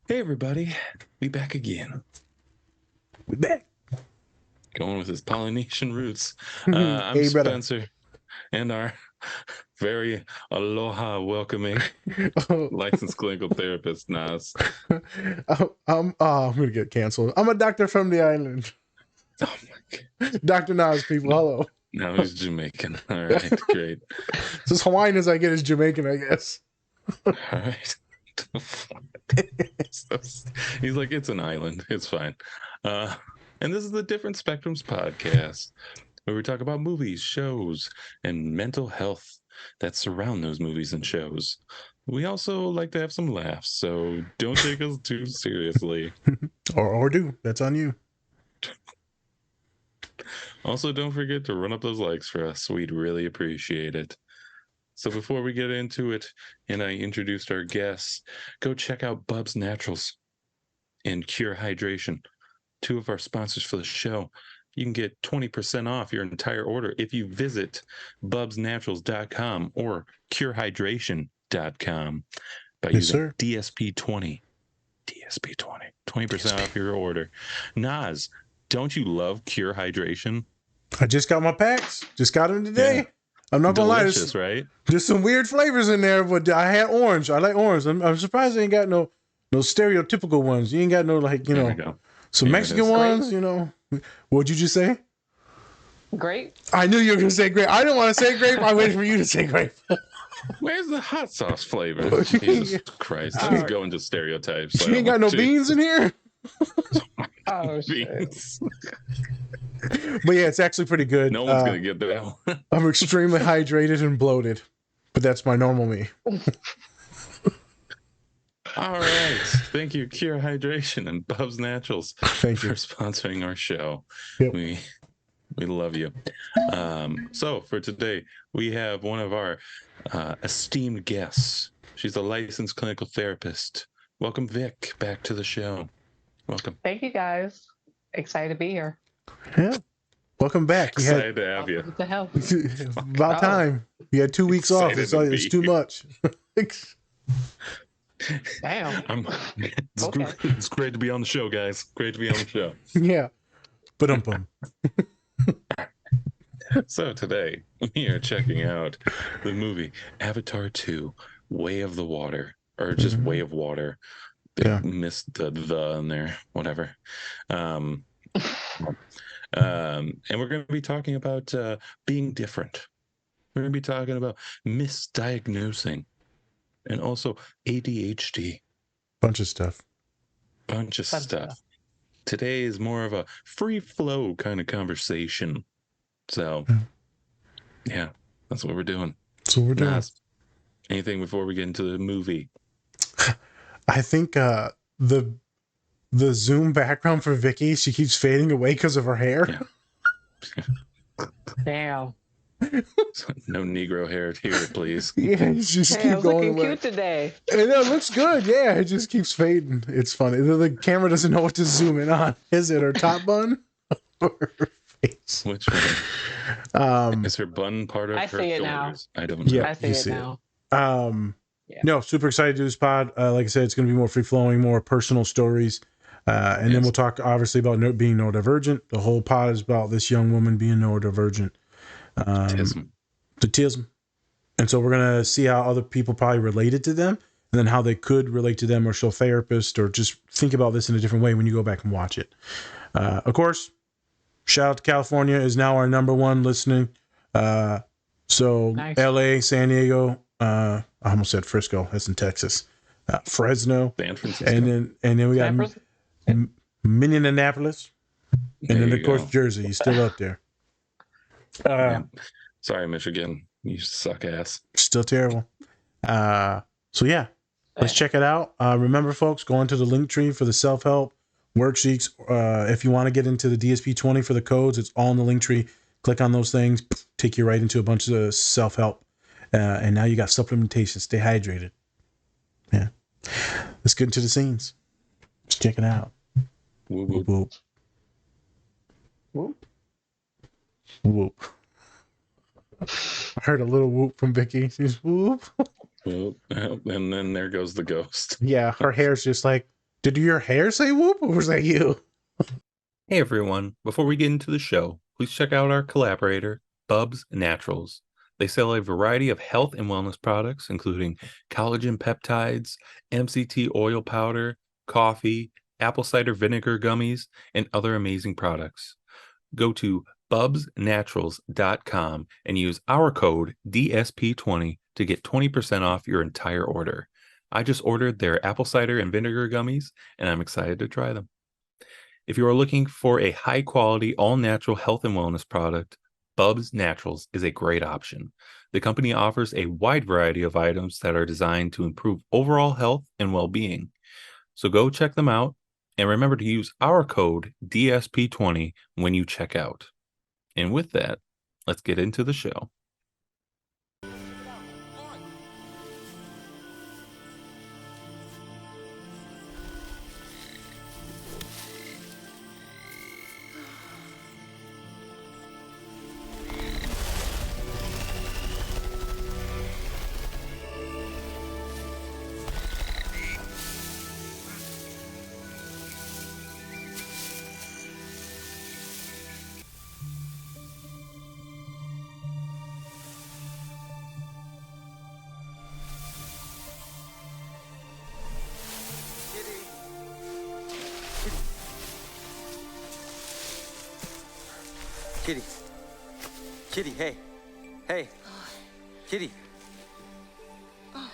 Hey everybody, we back again. We back. Going with his Polynesian roots. Hey, I'm brother. Spencer, and our very aloha welcoming Oh, licensed clinical therapist, Nas. I'm gonna get canceled. I'm a doctor from the island. Oh my God. Dr. Nas, people. Hello. Now he's Jamaican. All right, great. It's as Hawaiian as I get is Jamaican, I guess. All right. He's like, it's an island. It's fine. And this is the Different Spectrums podcast, where we talk about movies, shows, and mental health that surround those movies and shows. We also like to have some laughs, so don't take us too seriously. or do. That's on you. Also, don't forget to run up those likes for us. We'd really appreciate it. So before we get into it, and I introduced our guests, go check out Bub's Naturals and Cure Hydration, two of our sponsors for the show. You can get 20% off your entire order if you visit bubsnaturals.com or curehydration.com by using DSP20. DSP20. 20% off your order. Nas, don't you love Cure Hydration? I just got my packs. Just got them today. Yeah. I'm not gonna lie. Delicious, right? There's some weird flavors in there, but I had orange. I like orange. I'm surprised they ain't got no stereotypical ones. You ain't got no There we go. some Here it Mexican is. ones. What'd you just say? Grape. I knew you were gonna say grape. I didn't want to say grape. I waited for you to say grape. Where's the hot sauce flavor? Jesus Christ. Let's go into stereotypes. She ain't got no beans in here. Oh, Beans. But yeah, it's actually pretty good. No one's going to get that one. I'm extremely hydrated and bloated, but that's my normal me. All right. Thank you, Cure Hydration and Bub's Naturals Thank you for sponsoring our show. Yep. We love you. So for today, we have one of our esteemed guests. She's a licensed clinical therapist. Welcome, Vic, back to the show. Welcome. Thank you, guys. Excited to be here. Yeah. Welcome back. Excited to have you. What the hell? About time. You had 2 weeks off. It's too much. Damn. It's great to be on the show, guys. Great to be on the show. Yeah. But So today we are checking out the movie Avatar 2, Way of the Water, or just Way of Water. They missed the in there, whatever. And we're going to be talking about being different. We're going to be talking about misdiagnosing and also ADHD. Bunch of stuff. Today is more of a free flow kind of conversation. So, yeah, that's what we're doing. So we're doing. Anything before we get into the movie? I think the Zoom background for Vicky, she keeps fading away because of her hair. Yeah. Damn. No Negro hair here, please. Yeah, just keep going looking cute today. And it looks good. Yeah, it just keeps fading. It's funny. The camera doesn't know what to zoom in on. Is it her top bun or her face? Which one? Is her bun part of her shoulders? I don't know. Yeah, I see it now. No, super excited to do this pod. Like I said, it's going to be more free flowing, more personal stories. And then we'll talk obviously about being neurodivergent. The whole pod is about this young woman being neurodivergent. Autism. Autism. And so we're going to see how other people probably related to them and then how they could relate to them or show therapists or just think about this in a different way when you go back and watch it. Of course, shout out to California is now our #1 listening. So nice. LA, San Diego, I almost said Frisco. That's in Texas. Fresno. San Francisco. And then we got Minneapolis. And then, of course, Jersey. He's still up there. Sorry, Michigan. You suck ass. Still terrible. So, yeah. Let's check it out. Remember, folks, go into the link tree for the self-help worksheets. If you want to get into the DSP20 for the codes, it's all in the link tree. Click on those things. Take you right into a bunch of self-help. And now you got supplementation. Stay hydrated. Yeah. Let's get into the scenes. Let's check it out. Whoop, whoop. Whoop. Whoop. Whoop. I heard a little whoop from Vicky. She's whoop. Whoop. And then there goes the ghost. Yeah, her hair's just like Did your hair say whoop, or was that you? Hey everyone, before we get into the show, please check out our collaborator, Bubs Naturals. They sell a variety of health and wellness products, including collagen peptides, MCT oil powder, coffee, apple cider vinegar gummies, and other amazing products. Go to bubsnaturals.com and use our code DSP20 to get 20% off your entire order. I just ordered their apple cider and vinegar gummies, and I'm excited to try them. If you are looking for a high quality, all natural health and wellness product, Bubs Naturals is a great option. The company offers a wide variety of items that are designed to improve overall health and well being. So go check them out and remember to use our code DSP20 when you check out. And with that, let's get into the show. Kitty. Kitty, hey. Hey. Kitty. Are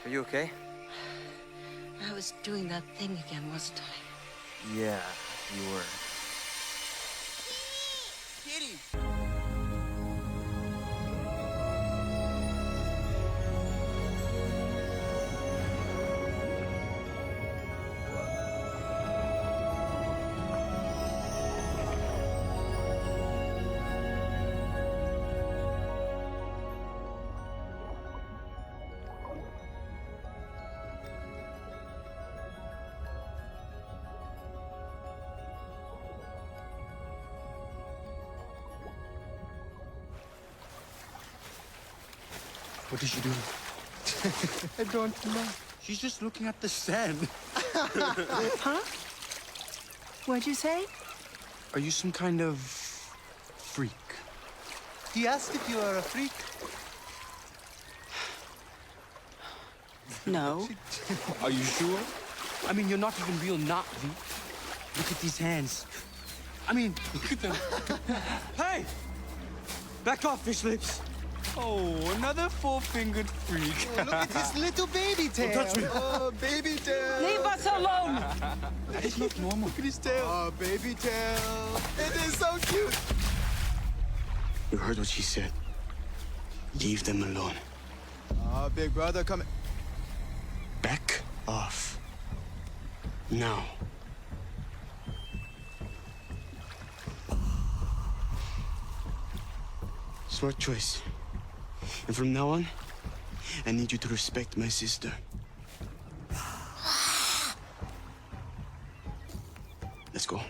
you okay? I was doing that thing again, wasn't I? Yeah, you were. Kitty! What did she do? I don't know. She's just looking at the sand. Huh? What'd you say? Are you some kind of freak? He asked if you are a freak. No. Are you sure? I mean, you're not even real Nazi. Look at these hands. I mean, look at them. Hey! Back off, fish lips. Oh, another four-fingered freak. Oh, look at his little baby tail. Don't touch me. Oh, baby tail. Leave us alone! That is not normal. Look at his tail. Oh, baby tail. It is so cute. You heard what she said. Leave them alone. Oh, big brother, come. Back off. Now. Smart choice. And from now on, I need you to respect my sister. Let's go.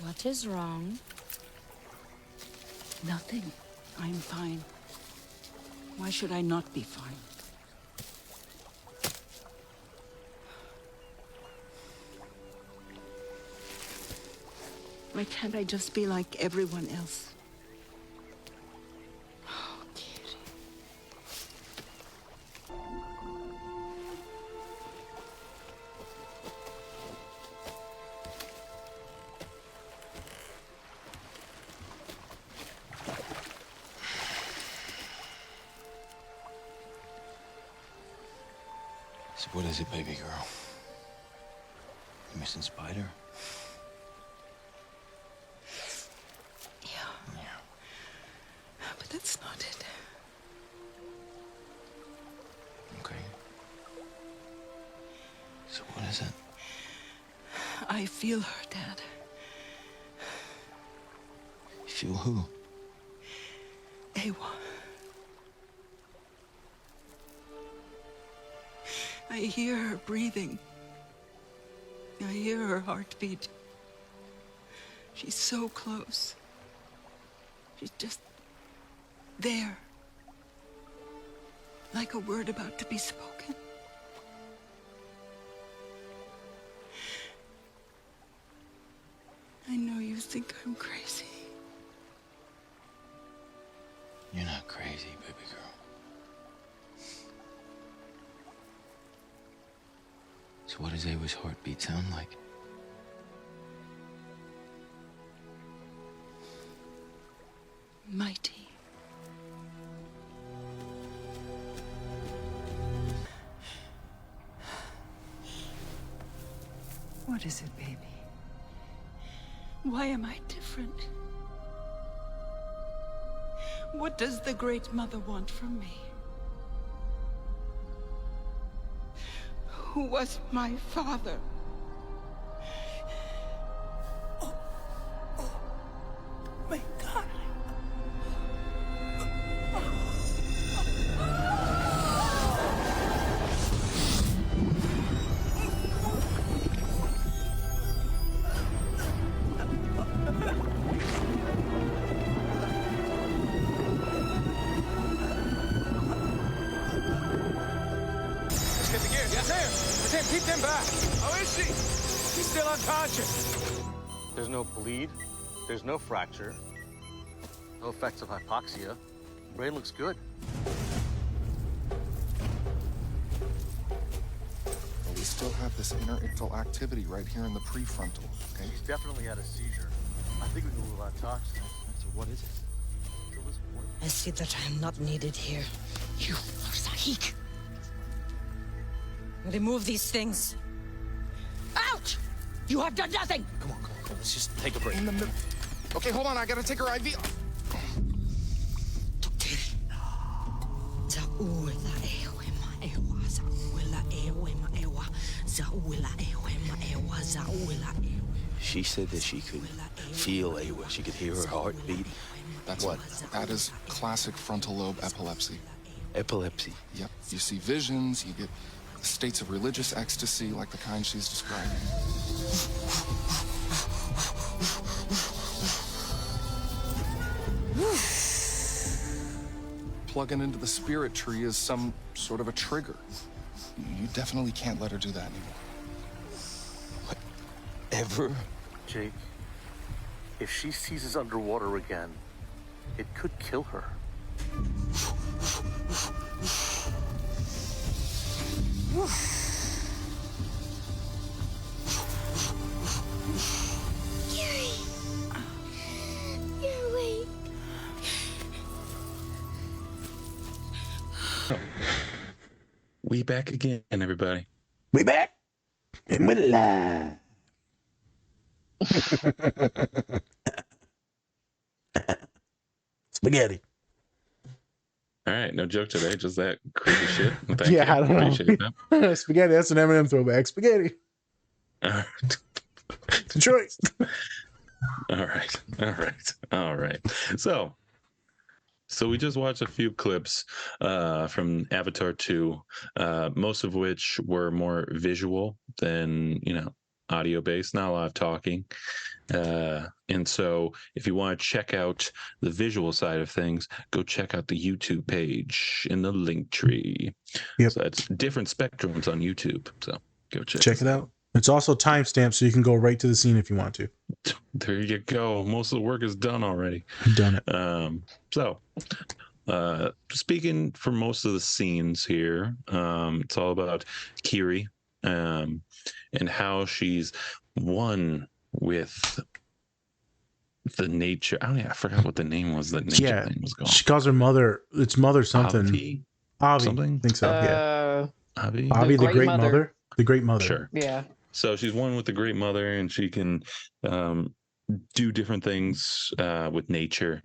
What is wrong? Nothing. I'm fine. Why should I not be fine? Why can't I just be like everyone else? Oh, Kiri. So what is it, baby girl? You missing Spider? But that's not it. Okay. So what is it? I feel her, Dad. Feel who? Awa. I hear her breathing. I hear her heartbeat. She's so close. She's just There. Like a word about to be spoken. I know you think I'm crazy. You're not crazy, baby girl. So what does Ava's heartbeat sound like? Mighty. What is it, baby? Why am I different? What does the Great Mother want from me? Who was my father? Oh, my God. Keep them back. How is she? She's still unconscious. There's no bleed. There's no fracture. No effects of hypoxia. Brain looks good. Well, we still have this interictal activity right here in the prefrontal, okay? She's definitely had a seizure. I think we can rule out toxins. So what is it? I see that I am not needed here. You are Sahik. Remove these things. Out! You have done nothing! Come on. Let's just take a break. In the middle. Okay, hold on. I gotta take her IV. She said that she could feel Ava. She could hear her heartbeat. That's what? That is classic frontal lobe epilepsy. Epilepsy. Yep. You see visions, you get states of religious ecstasy like the kind she's describing. Plugging into the spirit tree is some sort of a trigger. You definitely can't let her do that anymore. Ever? Jake, if she seizes underwater again, it could kill her. Kiri! You're awake. We back again, everybody. We back. And we're live. Spaghetti. All right, no joke today, just that crazy shit. Thank Yeah, you. I don't know. Appreciate that. Spaghetti, that's an Eminem throwback. Spaghetti. Detroit. All right. So we just watched a few clips from Avatar 2, most of which were more visual than, audio based, not a lot of talking. And so if you want to check out the visual side of things, go check out the YouTube page in the link tree. Yep. So it's different spectrums on YouTube. So go Check it out. It's also timestamped, so you can go right to the scene if you want to. There you go. Most of the work is done already. Done it. Speaking for most of the scenes here, it's all about Kiri and how she's one with the nature. I forgot what the name was. The nature thing was called. She calls her mother. It's mother something. Avi. Something? I think so. Yeah. Avi, the great mother. The great mother. Sure. Yeah. So she's one with the great mother, and she can do different things with nature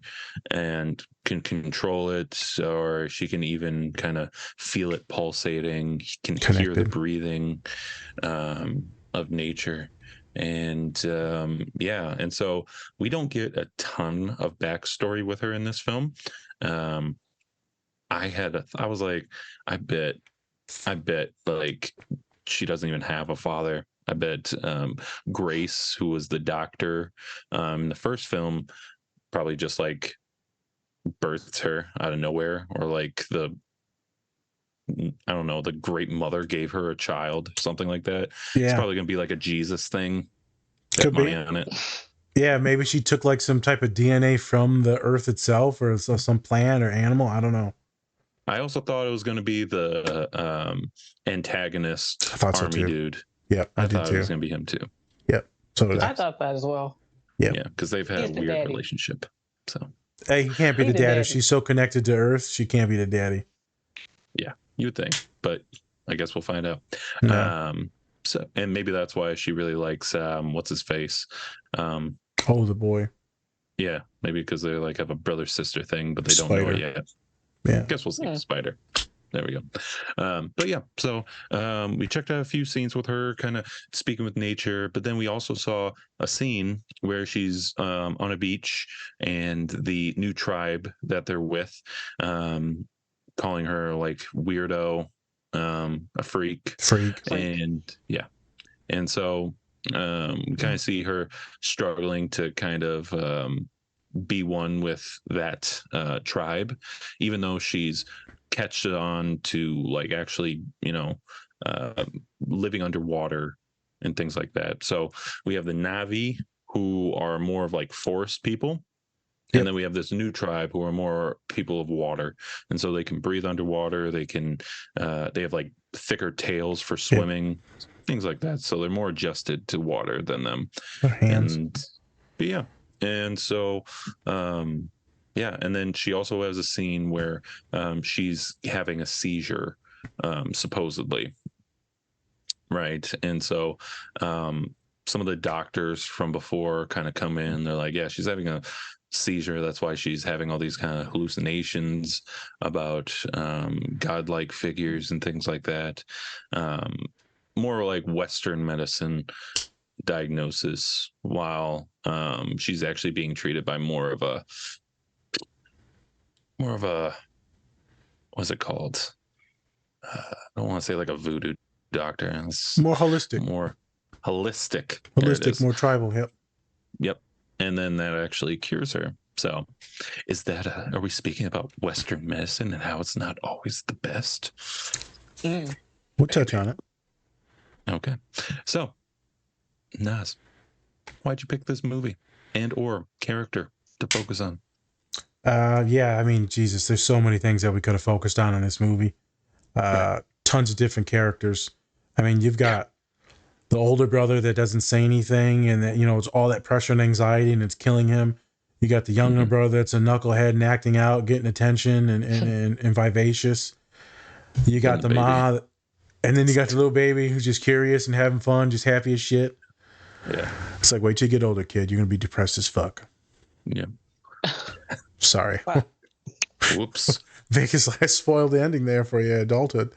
and can control it, or she can even kind of feel it pulsating, can hear the breathing of nature. And and so we don't get a ton of backstory with her in this film. I was like, I bet like she doesn't even have a father. I bet Grace, who was the doctor in the first film, probably just like birthed her out of nowhere, or like I don't know, the great mother gave her a child, something like that. It's Yeah, probably gonna be like a Jesus thing. Bet could money be. on it. Yeah, maybe she took like some type of DNA from the Earth itself, or some plant or animal. I don't know. I also thought it was gonna be the antagonist I thought so army too. dude. Yep, I I did thought it too. was gonna be him too. Yep. So did I I. thought that as well. Yep. Yeah, because they've had He's a the weird daddy. relationship. So Hey, he can't be He the the dad if daddy. she's so connected to Earth. She can't be the daddy. yeah, you would think, but I guess we'll find out. No. So, and maybe that's why she really likes what's his face. Oh, the boy. Yeah, maybe because they like have a brother sister thing, but they don't Spider. know it yet. Yeah. I guess we'll see. Yeah. Spider. There we go. But yeah, so we checked out a few scenes with her, kind of speaking with nature. But then we also saw a scene where she's on a beach, and the new tribe that they're with, calling her like weirdo, a freak, and yeah, and so we kind of see her struggling to kind of be one with that tribe, even though she's catched on to like actually, living underwater and things like that. So we have the Navi, who are more of like forest people. Yep. And then we have this new tribe who are more people of water, and so they can breathe underwater. They can, they have like thicker tails for swimming, things like that. So they're more adjusted to water than them. Their hands. But yeah, and so, yeah, and then she also has a scene where she's having a seizure, supposedly, right? And so some of the doctors from before kind of come in. They're like, yeah, she's having a seizure. That's why she's having all these kind of hallucinations about godlike figures and things like that. More like Western medicine diagnosis, while she's actually being treated by more of a what's it called? I don't want to say like a voodoo doctor. It's More holistic. more holistic. There it Holistic, is. more tribal. Yep. And then that actually cures her. So is that are we speaking about Western medicine and how it's not always the best? We'll touch on it. Okay. So Naz, why'd you pick this movie and or character to focus on? Yeah, I mean, Jesus, there's so many things that we could have focused on in this movie. Tons of different characters. I mean, you've got the older brother that doesn't say anything, and that, it's all that pressure and anxiety, and it's killing him. You got the younger brother that's a knucklehead and acting out, getting attention and vivacious. You got the ma, and then you got the little baby who's just curious and having fun, just happy as shit. Yeah. It's like, wait till you get older, kid. You're gonna be depressed as fuck. Yeah. Sorry. Whoops. Vegas last spoiled the ending there for you, adulthood.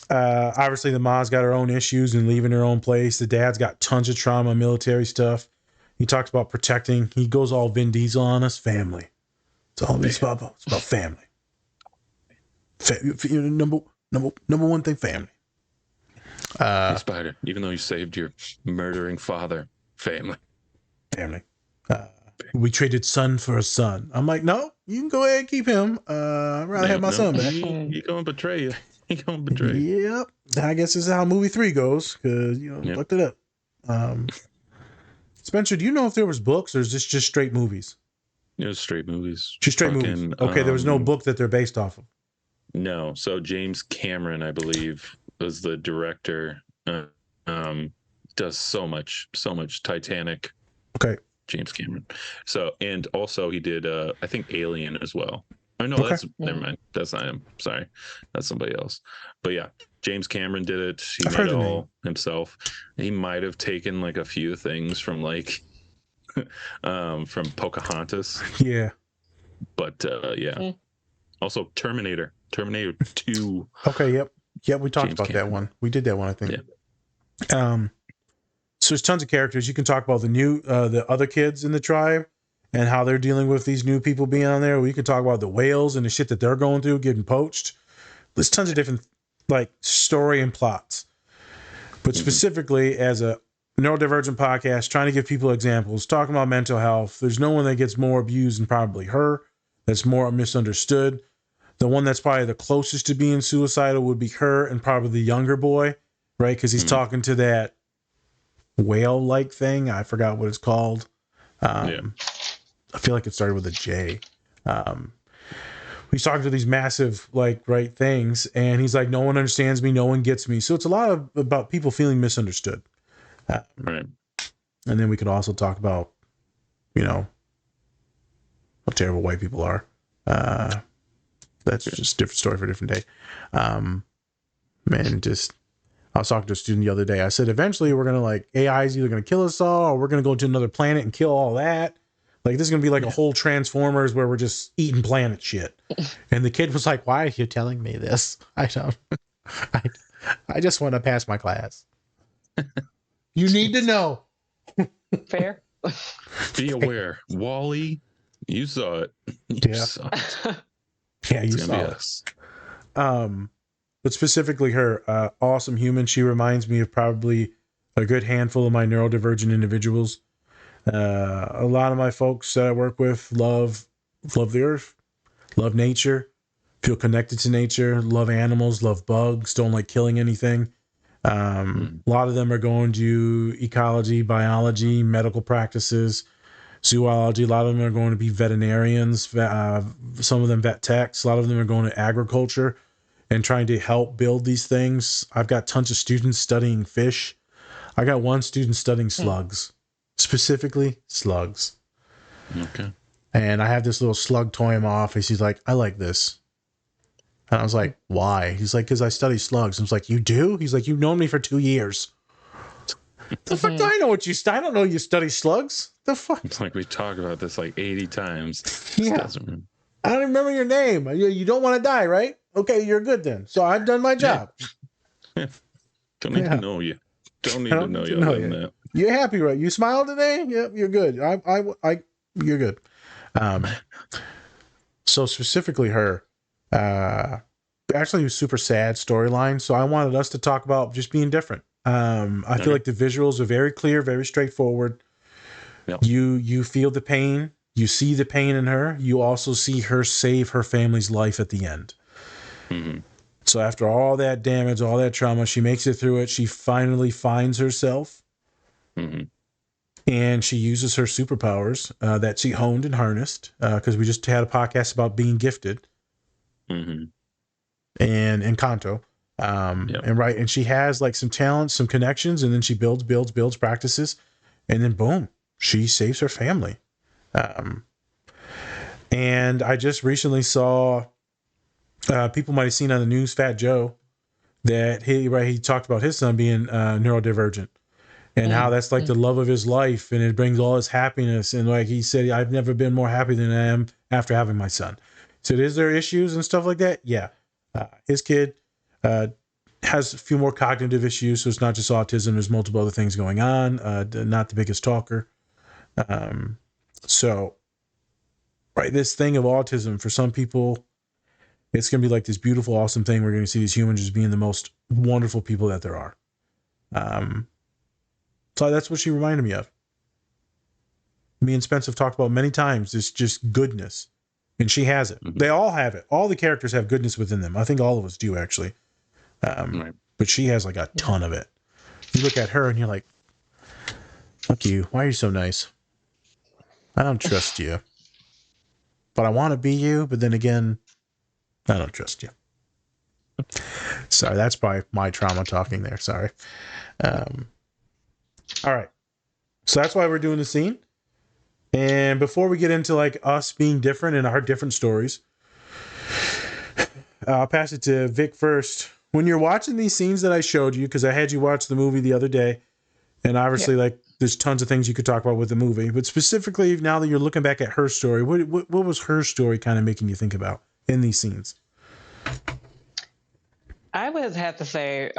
Obviously, the ma's got her own issues and leaving her own place. The dad's got tons of trauma, military stuff. He talks about protecting. He goes all Vin Diesel on us. Family. It's all it's about family. Number one thing, family. Hey, Spider, even though you saved your murdering father, family. We traded son for a son. I'm like, no, you can go ahead and keep him. I'd rather have my son back. He gonna betray you. He gonna betray you. Yep. I guess this is how movie 3 goes, because looked it up. Spencer, do you know if there was books, or is this just straight movies? It was straight movies. Just straight movies. Okay, there was no book that they're based off of. No. So James Cameron, I believe, was the director. Does so much Titanic. Okay. James Cameron. So, and also he did I think Alien as well. Oh no, Okay. never mind. That's not him. Sorry. That's somebody else. But yeah, James Cameron did it. He I've made heard it the all name. himself. He might have taken like a few things from like from Pocahontas. Yeah. But yeah. Also Terminator 2. Okay, yep. We talked James about Cameron. that one. We did that one, I think. Yeah. So there's tons of characters. You can talk about the other kids in the tribe and how they're dealing with these new people being on there. We can talk about the whales and the shit that they're going through, getting poached. There's tons of different like story and plots. But specifically as a neurodivergent podcast, trying to give people examples, talking about mental health. There's no one that gets more abused than probably her. That's more misunderstood. The one that's probably the closest to being suicidal would be her and probably the younger boy, right? Because he's talking to that whale-like thing. I forgot what it's called. I feel like it started with a J. He's talking to these massive, like, right things, and he's like, no one understands me, no one gets me. So it's a lot about people feeling misunderstood. Right. And then we could also talk about, you know, how terrible white people are. That's just a different story for a different day. I was talking to a student the other day. I said, eventually we're going to, like, AI is either going to kill us all or we're going to go to another planet and kill all that. Like, this is going to be like a whole Transformers where we're just eating planet shit. And the kid was like, why are you telling me this? I just want to pass my class. You need to know. Fair. Be aware. Wall-E, you saw it. You saw it. Yeah, you saw it. But specifically her, awesome human. She reminds me of probably a good handful of my neurodivergent individuals. A lot of my folks that I work with love the earth, love nature, feel connected to nature, love animals, love bugs, don't like killing anything. A lot of them are going to ecology, biology, medical practices, zoology. A lot of them are going to be veterinarians, some of them vet techs. A lot of them are going to agriculture and trying to help build these things. I've got tons of students studying fish. I got one student studying slugs. Specifically slugs. Okay. And I have this little slug toy in my office. He's like, I like this. And I was like, why? He's like, because I study slugs. I was like, you do? He's like, you've known me for 2 years. The fuck do I know what you study? I don't know you study slugs. The fuck? It's like we talk about this like 80 times. Yeah. I don't remember your name. You don't want to die, right? Okay, you're good then. So I've done my job. Yeah. Don't need to know you. Don't need to know you other than that. You're happy, right? You smiled today? Yep, you're good. You're good. So specifically her, actually it was super sad storyline. So I wanted us to talk about just being different. I feel like the visuals are very clear, very straightforward. Yep. You feel the pain. You see the pain in her. You also see her save her family's life at the end. Mm-hmm. So after all that damage, all that trauma, she makes it through it. She finally finds herself. Mm-hmm. And she uses her superpowers that she honed and harnessed, because we just had a podcast about being gifted. Mm-hmm. And Encanto. And she has like some talents, some connections, and then she builds practices, and then boom, she saves her family. And I just recently saw, people might have seen on the news, Fat Joe, that he talked about his son being neurodivergent, and how that's like the love of his life, and it brings all his happiness. And like he said, I've never been more happy than I am after having my son. So is there issues and stuff like that? Yeah. His kid has a few more cognitive issues, so it's not just autism. There's multiple other things going on. Not the biggest talker. So, right, this thing of autism, for some people, it's going to be like this beautiful, awesome thing. We're going to see these humans just being the most wonderful people that there are. So that's what she reminded me of. Me and Spence have talked about many times. It's just goodness. And she has it. Mm-hmm. They all have it. All the characters have goodness within them. I think all of us do, actually. Right. But she has like a ton of it. You look at her and you're like, fuck you. Why are you so nice? I don't trust you. But I want to be you. But then again, I don't trust you. Sorry, that's probably my trauma talking there. Sorry. All right. So that's why we're doing the scene. And before we get into like us being different and our different stories, I'll pass it to Vic first. When you're watching these scenes that I showed you, because I had you watch the movie the other day, and obviously like there's tons of things you could talk about with the movie, but specifically now that you're looking back at her story, what was her story kind of making you think about in these scenes? I would have to say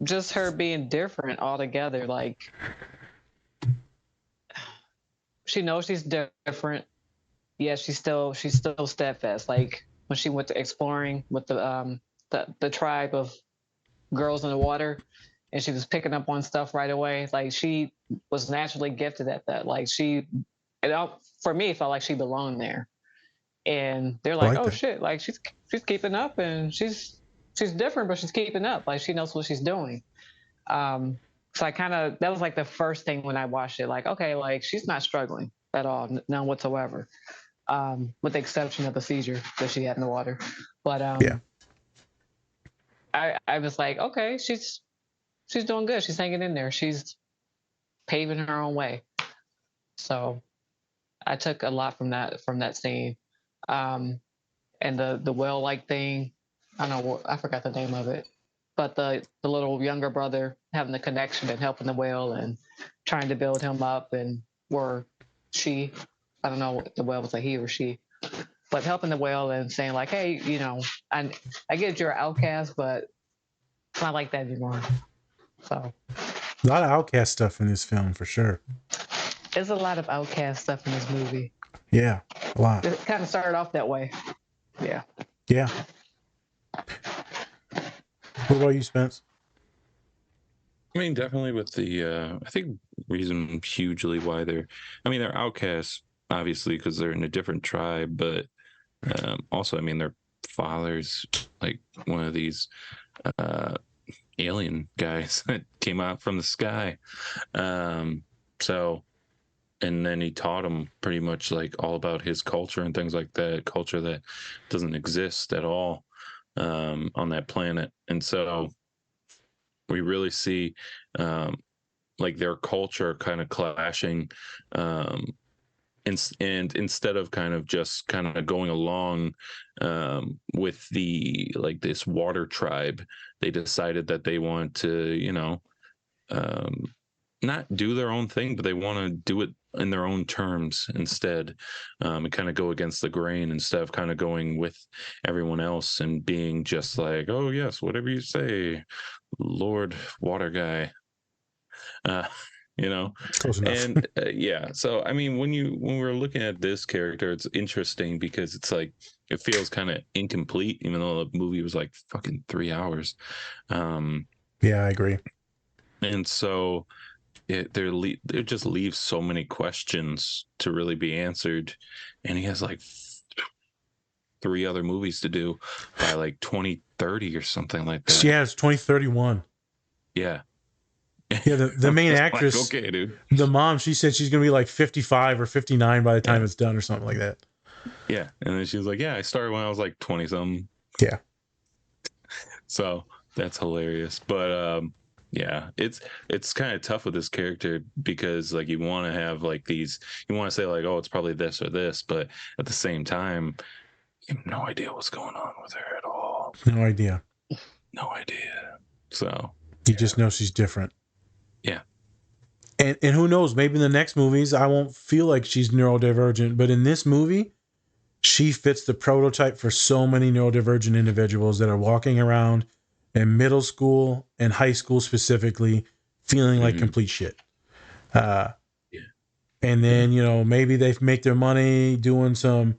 just her being different altogether. Like, she knows she's different. Yeah, she's still steadfast. Like when she went to exploring with the tribe of girls in the water, and she was picking up on stuff right away. Like she was naturally gifted at that. Like for me, it felt like she belonged there. And they're like, oh that. shit, like she's keeping up, and she's different, but she's keeping up. Like she knows what she's doing. So that was like the first thing when I watched it. Like, okay, like she's not struggling at all, none whatsoever, with the exception of the seizure that she had in the water. But yeah, I was like, okay, she's doing good. She's hanging in there. She's paving her own way. So I took a lot from that scene. And the well-like thing, I don't know, I forgot the name of it, but the little younger brother having the connection and helping the whale and trying to build him up, and I don't know what the whale was, a he or she, but helping the whale and saying like, hey, I get you're an outcast, but it's not like that anymore. So a lot of outcast stuff in this film for sure. there's a lot of outcast stuff in this movie. Yeah, a lot. It kind of started off that way. Yeah. Yeah. What about you, Spence? I mean, definitely with the, I think reason hugely why they're outcasts, obviously, because they're in a different tribe, but also, I mean, their father's like one of these alien guys that came out from the sky. So, and then he taught him pretty much like all about his culture and things like that, culture that doesn't exist at all on that planet. And so we really see like their culture kind of clashing, and instead of kind of just kind of going along with the like this water tribe, they decided that they want to not do their own thing, but they want to do it in their own terms instead, and kind of go against the grain instead of kind of going with everyone else and being just like, oh yes, whatever you say, Lord Water Guy. Close enough. And yeah, so I mean, when we're looking at this character, it's interesting because it's like it feels kind of incomplete, even though the movie was like fucking 3 hours. Yeah, I agree. And so it just leaves so many questions to really be answered, and he has like 3 other movies to do by like 2030 or something like that. Yeah, it's 2031. Yeah. Yeah, the main actress, like, okay, dude. The mom, she said she's gonna be like 55 or 59 by the time it's done or something like that. Yeah, and then she was like, "Yeah, I started when I was like 20 something." Yeah. So that's hilarious, but yeah, it's kind of tough with this character because like you want to have like these, you want to say like, oh, it's probably this or this, but at the same time, you have no idea what's going on with her at all. No idea. No idea. So you just know she's different. Yeah. And who knows, maybe in the next movies I won't feel like she's neurodivergent, but in this movie, she fits the prototype for so many neurodivergent individuals that are walking around in middle school and high school specifically feeling like complete shit. And then, maybe they make their money doing some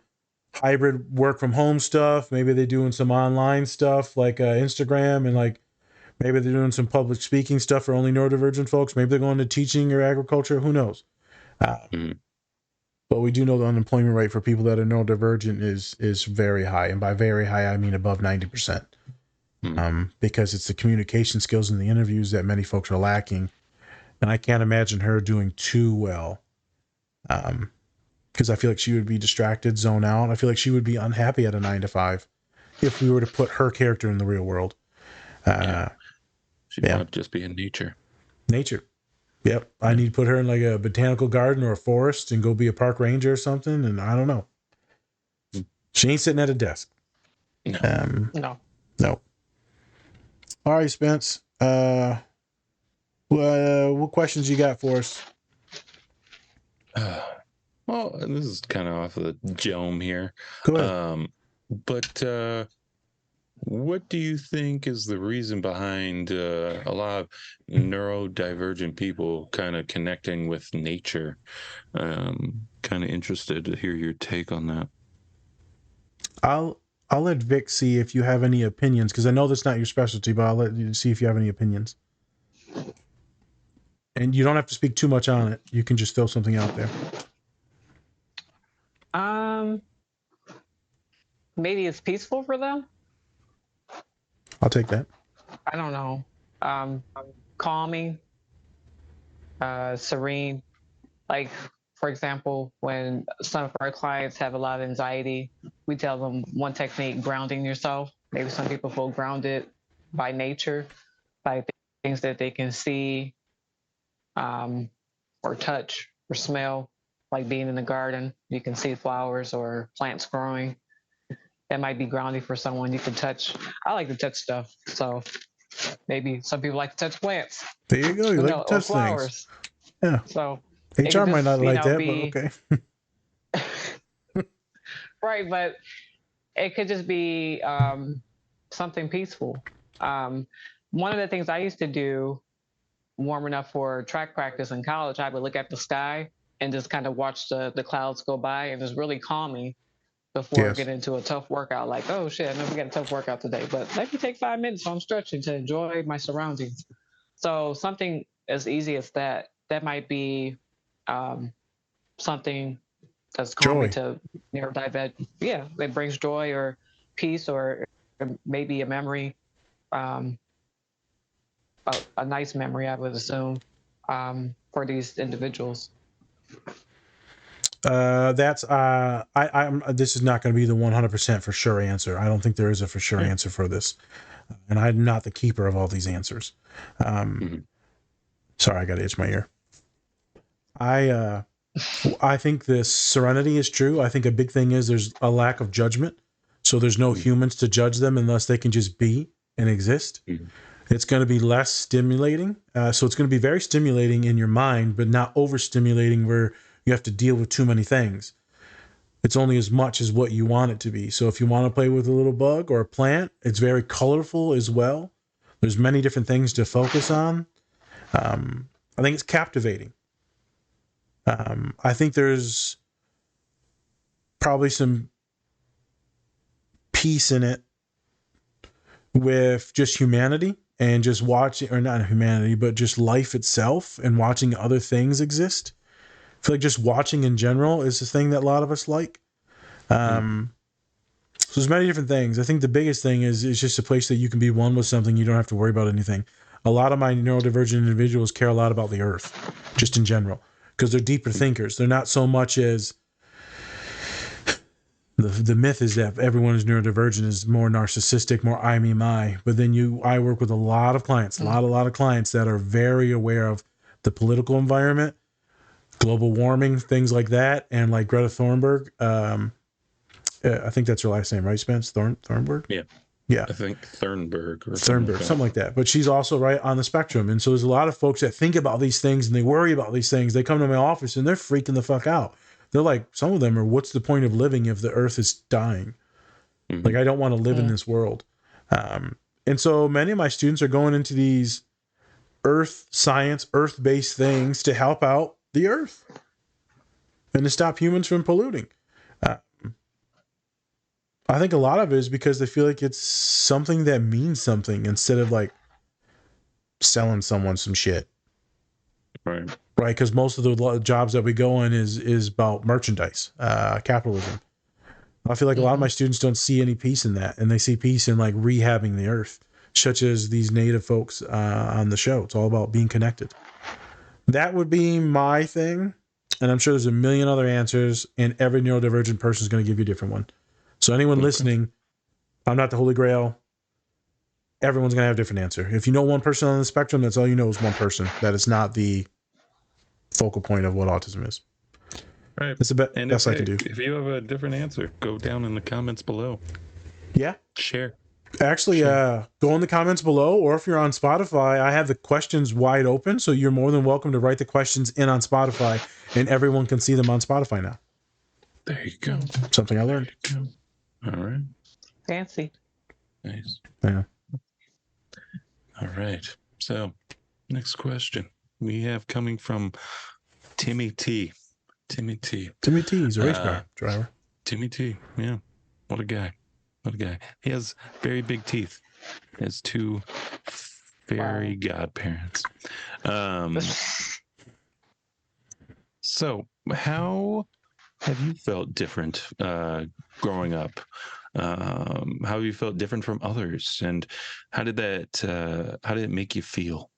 hybrid work from home stuff. Maybe they're doing some online stuff like Instagram, and like maybe they're doing some public speaking stuff for only neurodivergent folks. Maybe they're going to teaching or agriculture. Who knows? But we do know the unemployment rate for people that are neurodivergent is very high. And by very high, I mean above 90%. Because it's the communication skills in the interviews that many folks are lacking. And I can't imagine her doing too well. Because I feel like she would be distracted, zone out. I feel like she would be unhappy at a 9 to 5 if we were to put her character in the real world. She might just be in nature. Yep. I need to put her in like a botanical garden or a forest and go be a park ranger or something. And I don't know. She ain't sitting at a desk. No. All right, Spence. What questions you got for us? Well, this is kind of off of the dome here. Go ahead. But what do you think is the reason behind a lot of neurodivergent people kind of connecting with nature? Kind of interested to hear your take on that. I'll let Vic see if you have any opinions, because I know that's not your specialty, but I'll let you see if you have any opinions. And you don't have to speak too much on it. You can just throw something out there. Maybe it's peaceful for them. I'll take that. I don't know. Calming, serene. Like, for example, when some of our clients have a lot of anxiety, we tell them one technique, grounding yourself. Maybe some people feel grounded by nature, by things that they can see, or touch or smell, like being in the garden. You can see flowers or plants growing. That might be grounding for someone. You can touch. I like to touch stuff. So maybe some people like to touch plants. There you go. You like to touch flowers. Things. Yeah. So HR might not like that, be, but okay. Right, but it could just be something peaceful. One of the things I used to do, warming up for track practice in college, I would look at the sky and just kind of watch the clouds go by, and it was really calming before I get into a tough workout. Like, oh shit, I know we got a tough workout today, but let me take 5 minutes while I'm stretching to enjoy my surroundings. So something as easy as that might be something that's calming to neurodivergent. Yeah, it brings joy or peace, or maybe a memory, a nice memory, I would assume, for these individuals. This is not going to be the 100% for sure answer. I don't think there is a for sure answer for this, and I'm not the keeper of all these answers. Sorry, I got to itch my ear. I think this serenity is true. I think a big thing is there's a lack of judgment, so there's no humans to judge them unless they can just be and exist. It's going to be less stimulating, so it's going to be very stimulating in your mind, but not overstimulating where you have to deal with too many things. It's only as much as what you want it to be. So if you want to play with a little bug or a plant, it's very colorful as well. There's many different things to focus on. I think it's captivating. I think there's probably some peace in it with just humanity and just watching, or not humanity, but just life itself and watching other things exist. I feel like just watching in general is the thing that a lot of us like. So there's many different things. I think the biggest thing is just a place that you can be one with something. You don't have to worry about anything. A lot of my neurodivergent individuals care a lot about the earth, just in general, because they're deeper thinkers. They're not so much as the myth is that everyone who's neurodivergent is more narcissistic, more I, me, my. But then I work with a lot of clients, a lot of clients that are very aware of the political environment, global warming, things like that, and like Greta Thunberg. I think that's her last name, right, Spence? Thunberg? Yeah. I think Thunberg, something like that. But she's also right on the spectrum. And so there's a lot of folks that think about these things and they worry about these things. They come to my office and they're freaking the fuck out. They're like, some of them are, what's the point of living if the earth is dying? Like, I don't want to live in this world. And so many of my students are going into these earth science, earth-based things to help out the earth and to stop humans from polluting. I think a lot of it is because they feel like it's something that means something instead of like selling someone some shit. Right. Because most of the jobs that we go in is about merchandise, capitalism. I feel like a lot of my students don't see any peace in that, and they see peace in like rehabbing the earth, such as these native folks on the show. It's all about being connected. That would be my thing, and I'm sure there's a million other answers, and every neurodivergent person is going to give you a different one. So anyone listening, I'm not the Holy Grail. Everyone's going to have a different answer. If you know one person on the spectrum, that's all you know is one person. That is not the focal point of what autism is. Right. That's the best I can do. If you have a different answer, go down in the comments below. Yeah. Share. Actually, go in the comments below, or if you're on Spotify, I have the questions wide open, so you're more than welcome to write the questions in on Spotify, and everyone can see them on Spotify now. There you go. Something I learned. All right. Fancy. Nice. Yeah. All right. So, next question we have coming from Timmy T. Timmy T. Timmy T. He's a race car driver. Timmy T. Yeah. What a guy. What a guy. He has very big teeth. He has two fairy godparents. So, how have you felt different growing up? How have you felt different from others, and how did it make you feel?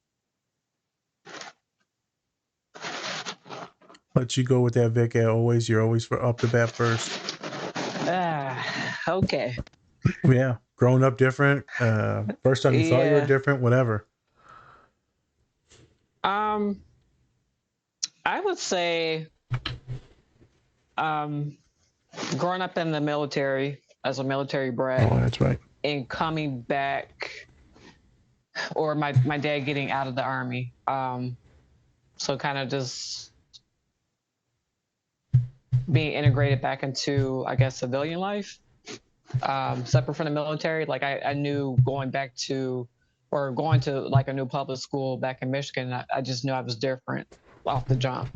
Let you go with that, Vic. Always, you're always for up the bat first. Okay. Yeah, growing up different. First time you thought you were Yeah. different, whatever. I would say, growing up in the military as a military brat Oh, that's right. and coming back, or my dad getting out of the army. So kind of just being integrated back into, I guess, civilian life, separate from the military. Like I knew going back to, or going to like a new public school back in Michigan, I just knew I was different off the jump.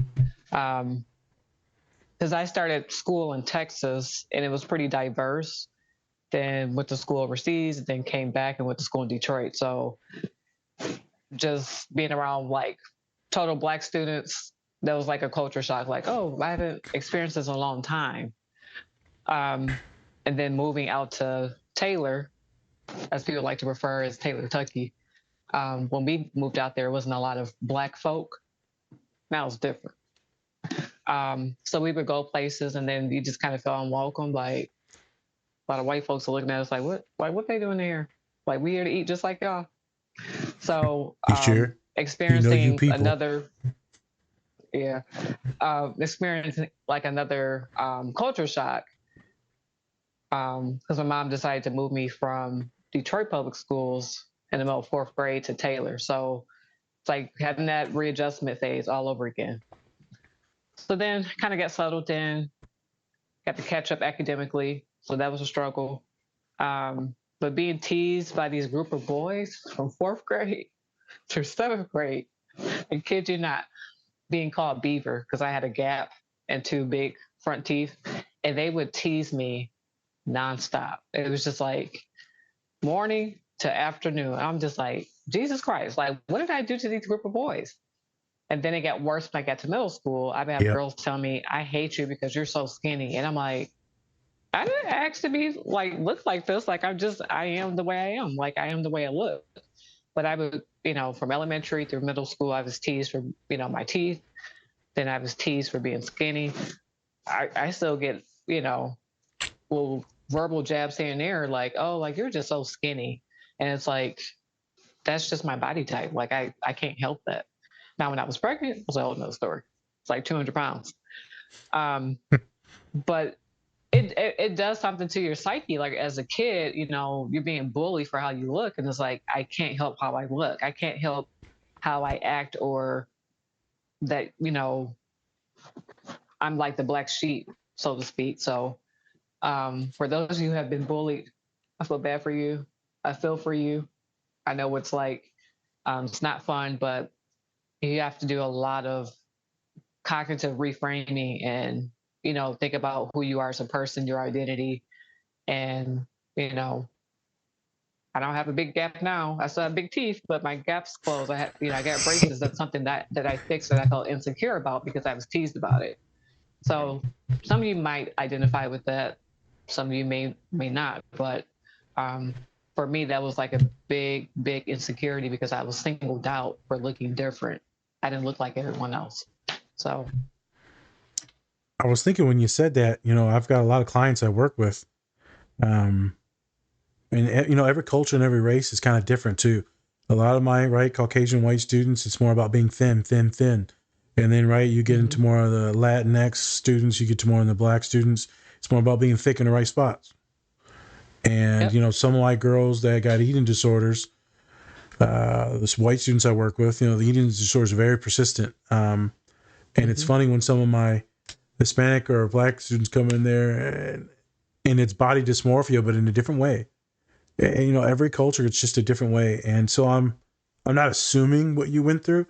Because I started school in Texas and it was pretty diverse. Then went to school overseas, then came back and went to school in Detroit. So just being around like total Black students, that was like a culture shock. Like, oh, I haven't experienced this in a long time. And then moving out to Taylor, as people like to refer as Taylor, Kentucky. When we moved out there, it wasn't a lot of Black folk. Now it's different. So we would go places and then you just kind of felt unwelcome. Like a lot of white folks are looking at us like, what they doing here? Like we here to eat just like y'all. So sure? experiencing people. another, experiencing like another culture shock. Because my mom decided to move me from Detroit public schools in the middle of 4th grade to Taylor. So it's like having that readjustment phase all over again. So then kind of got settled in, got to catch up academically. So that was a struggle. But being teased by these group of boys from 4th grade to 7th grade, I kid you not, being called Beaver because I had a gap and 2 big front teeth. And they would tease me nonstop. It was just like morning to afternoon. I'm just like, Jesus Christ, like, what did I do to these group of boys? And then it got worse when I got to middle school. I've had girls tell me, I hate you because you're so skinny. And I'm like, I didn't ask to be like, look like this. Like, I am the way I am. Like, I am the way I look. But I would, from elementary through middle school, I was teased for, my teeth. Then I was teased for being skinny. I still get, little verbal jabs here and there, like, oh, like, you're just so skinny. And it's like, that's just my body type. Like, I can't help that. Now, when I was pregnant, it was a whole nother story. It's like 200 pounds. But it does something to your psyche. Like as a kid, you're being bullied for how you look. And it's like, I can't help how I look. I can't help how I act or that, I'm like the black sheep, so to speak. So for those of you who have been bullied, I feel bad for you. I feel for you. I know what it's like. It's not fun, but you have to do a lot of cognitive reframing and, think about who you are as a person, your identity. And, I don't have a big gap now. I still have big teeth, but my gap's closed. I got braces. That's something that I fixed that I felt insecure about because I was teased about it. So some of you might identify with that. Some of you may not. But for me, that was like a big, big insecurity because I was singled out for looking different. I didn't look like everyone else. So I was thinking when you said that, I've got a lot of clients I work with. And every culture and every race is kind of different too. A lot of my Caucasian white students, it's more about being thin. And then you get into more of the Latinx students, you get to more of the black students. It's more about being thick in the right spots. And some of my girls that got eating disorders, this white students I work with, the eating disorders are very persistent. And it's funny when some of my Hispanic or black students come in there and it's body dysmorphia, but in a different way. And, every culture, it's just a different way. And so I'm not assuming what you went through,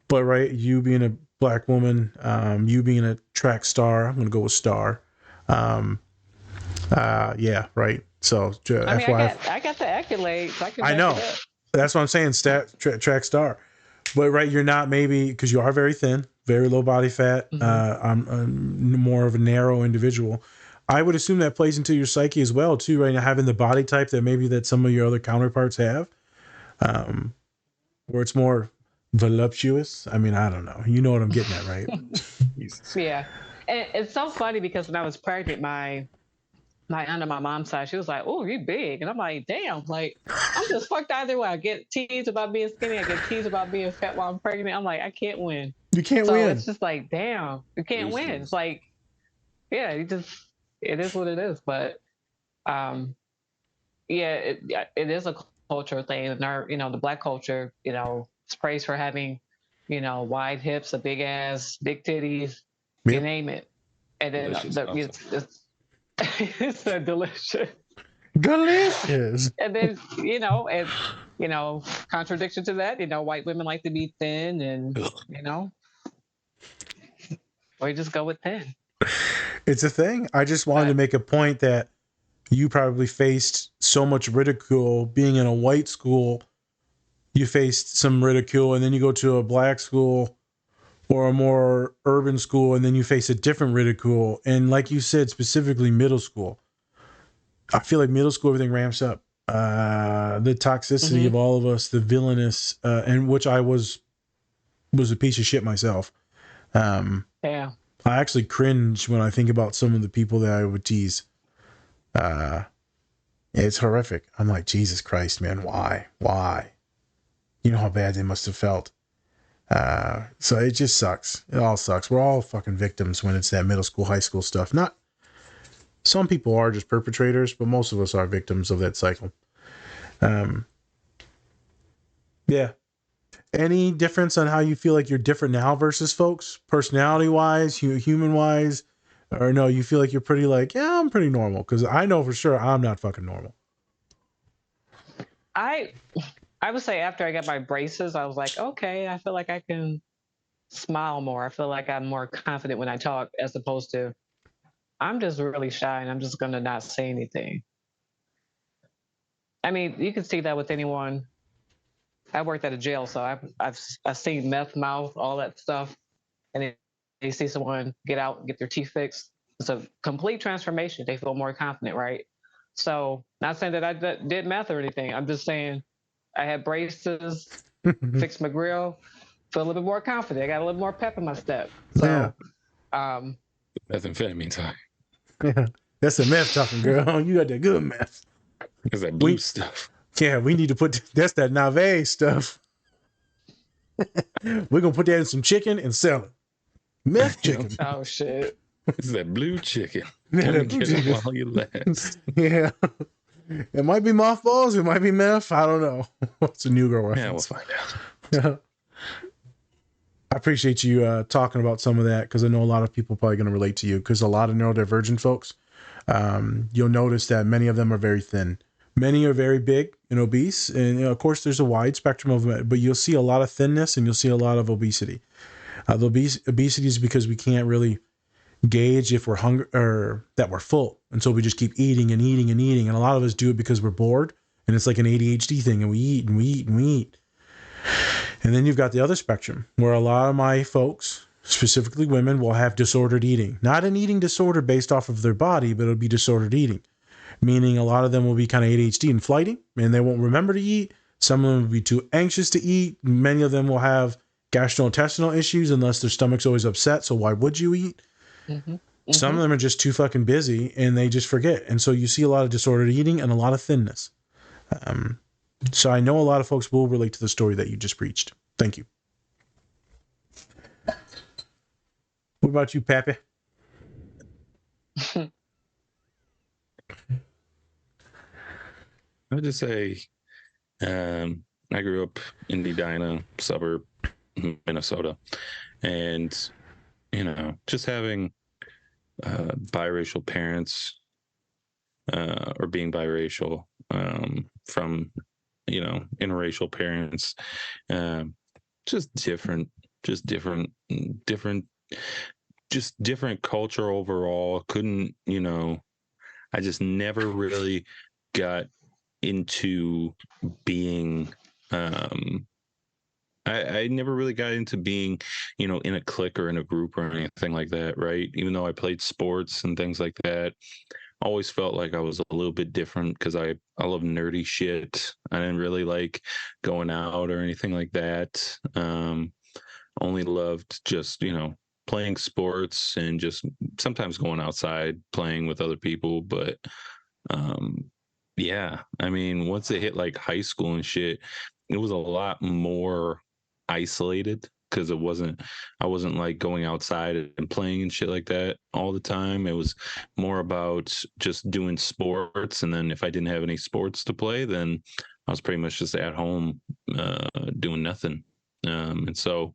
but you being a black woman, you being a track star, I'm going to go with star. Yeah, right. So I got the accolades. I know. That's what I'm saying. Track star. But you're not, maybe because you are very thin, very low body fat. Mm-hmm. I'm more of a narrow individual. I would assume that plays into your psyche as well, too, right? Now, having the body type that maybe that some of your other counterparts have, where it's more voluptuous. I mean, I don't know. You know what I'm getting at, right? Jesus. Yeah. And it's so funny because when I was pregnant, my aunt on my mom's side, she was like, "Oh, you big," and I'm like, "Damn!" Like, I'm just fucked either way. I get teased about being skinny. I get teased about being fat while I'm pregnant. I'm like, I can't win. You can't So win. it's just like, damn, you can't win. It's like, yeah, it is what it is. But yeah, it is a cultural thing. And the Black culture, is praised for having, wide hips, a big ass, big titties, you Yep. name it. And then Delicious also. it's a delicious. Delicious. And then, contradiction to that, white women like to be thin and, we just go with thin. It's a thing. I just wanted to make a point that you probably faced so much ridicule being in a white school. You faced some ridicule, and then you go to a Black school or a more urban school, and then you face a different ridicule. And like you said, specifically middle school. I feel like middle school, everything ramps up. The toxicity of all of us, the villainous, and which I was a piece of shit myself. Yeah. I actually cringe when I think about some of the people that I would tease. It's horrific. I'm like, Jesus Christ, man, why? You know how bad they must have felt. So it just sucks. It all sucks. We're all fucking victims when it's that middle school, high school stuff. Not some people are just perpetrators, but most of us are victims of that cycle. Yeah. Any difference on how you feel like you're different now versus folks, personality wise, human wise, or no? You feel like you're pretty like, yeah, I'm pretty normal, because I know for sure I'm not fucking normal. I would say after I got my braces, I was like, okay, I feel like I can smile more. I feel like I'm more confident when I talk, as opposed to I'm just really shy and I'm just gonna not say anything. I mean, you can see that with anyone. I worked at a jail, so I've seen meth mouth, all that stuff, and then you see someone get out and get their teeth fixed. It's a complete transformation. They feel more confident, right? So, not saying that I did meth or anything. I'm just saying I had braces, fixed my grill, feel a little bit more confident. I got a little more pep in my step. So, Methamphetamine time. Yeah, that's the meth talking, girl. You got that good meth. Because that blue stuff. Yeah, we need to put that's that Nave stuff. We're gonna put that in some chicken and sell it. Meth chicken. Oh shit. It's that blue chicken. Yeah, Come that and blue get it chicken. while you last. Yeah. It might be mothballs, it might be meth. I don't know. It's a New Girl reference. Yeah, we'll find out. Yeah. I appreciate you talking about some of that, because I know a lot of people are probably going to relate to you, because a lot of neurodivergent folks, you'll notice that many of them are very thin. Many are very big and obese. And of course, there's a wide spectrum of it, but you'll see a lot of thinness and you'll see a lot of obesity. The obesity is because we can't really gauge if we're hungry or that we're full. And so we just keep eating and eating and eating. And a lot of us do it because we're bored, and it's like an ADHD thing, and we eat and we eat and we eat. And then you've got the other spectrum where a lot of my folks, specifically women, will have disordered eating. Not an eating disorder based off of their body, but it'll be disordered eating. Meaning a lot of them will be kind of ADHD and flighty, and they won't remember to eat. Some of them will be too anxious to eat. Many of them will have gastrointestinal issues unless their stomach's always upset. So why would you eat? Mm-hmm. Some of them are just too fucking busy and they just forget. And so you see a lot of disordered eating and a lot of thinness. So I know a lot of folks will relate to the story that you just preached. Thank you. What about you, Pappy? I would just say, I grew up in Edina, suburb, Minnesota, and just having biracial parents, or being biracial, from interracial parents, just different culture overall. Couldn't I just never really got into being I never really got into being, in a clique or in a group or anything like that, right? Even though I played sports and things like that, always felt like I was a little bit different because I love nerdy shit. I didn't really like going out or anything like that. Only loved just, playing sports and just sometimes going outside playing with other people. But yeah, I mean, once it hit like high school and shit, it was a lot more isolated because I wasn't like going outside and playing and shit like that all the time. It was more about just doing sports, and then if I didn't have any sports to play, then I was pretty much just at home doing nothing. And so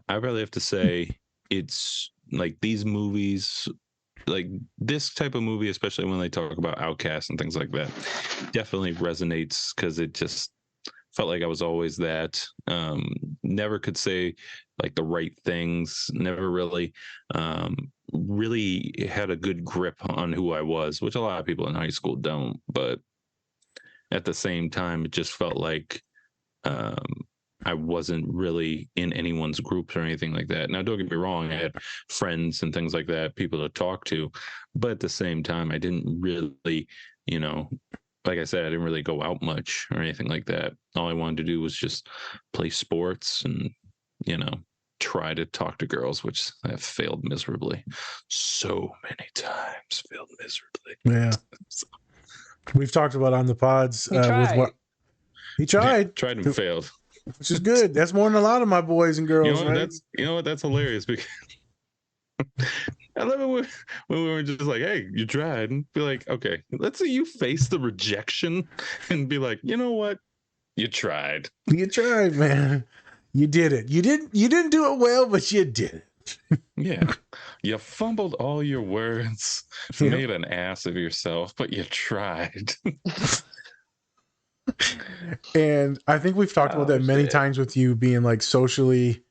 I really have to say it's like these movies, like this type of movie, especially when they talk about outcasts and things like that, definitely resonates because it just felt like I was always that. Never could say like the right things. Never really, really had a good grip on who I was, which a lot of people in high school don't. But at the same time, it just felt like I wasn't really in anyone's groups or anything like that. Now, don't get me wrong, I had friends and things like that, people to talk to, but at the same time, I didn't really, like I said, I didn't really go out much or anything like that. All I wanted to do was just play sports and, try to talk to girls, which I have failed miserably. So many times failed miserably. Yeah. We've talked about on the pods with what he tried. Yeah, tried and failed. Which is good. That's more than a lot of my boys and girls, right? That's hilarious because I love it when we were just like, hey, you tried, and be like, okay, let's say you face the rejection and be like, you know what? You tried. You tried, man. You did it. You didn't do it well, but you did it. Yeah. You fumbled all your words, made an ass of yourself, but you tried. And I think we've talked about that many times with you being like socially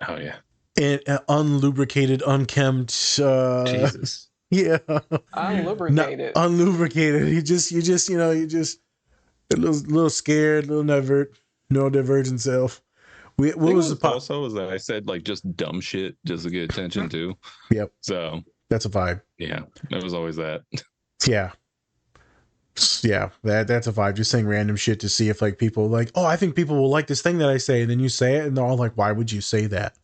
and unlubricated, unkempt. Jesus. Yeah. Unlubricated. Unlubricated. You just a little scared, a little neurodivergent self. What was the pop? Also was that I said like just dumb shit just to get attention to. Yep. So that's a vibe. Yeah. It was always that. Yeah. Yeah, that's a vibe. Just saying random shit to see if like people like, oh, I think people will like this thing that I say, and then you say it, and they're all like, why would you say that?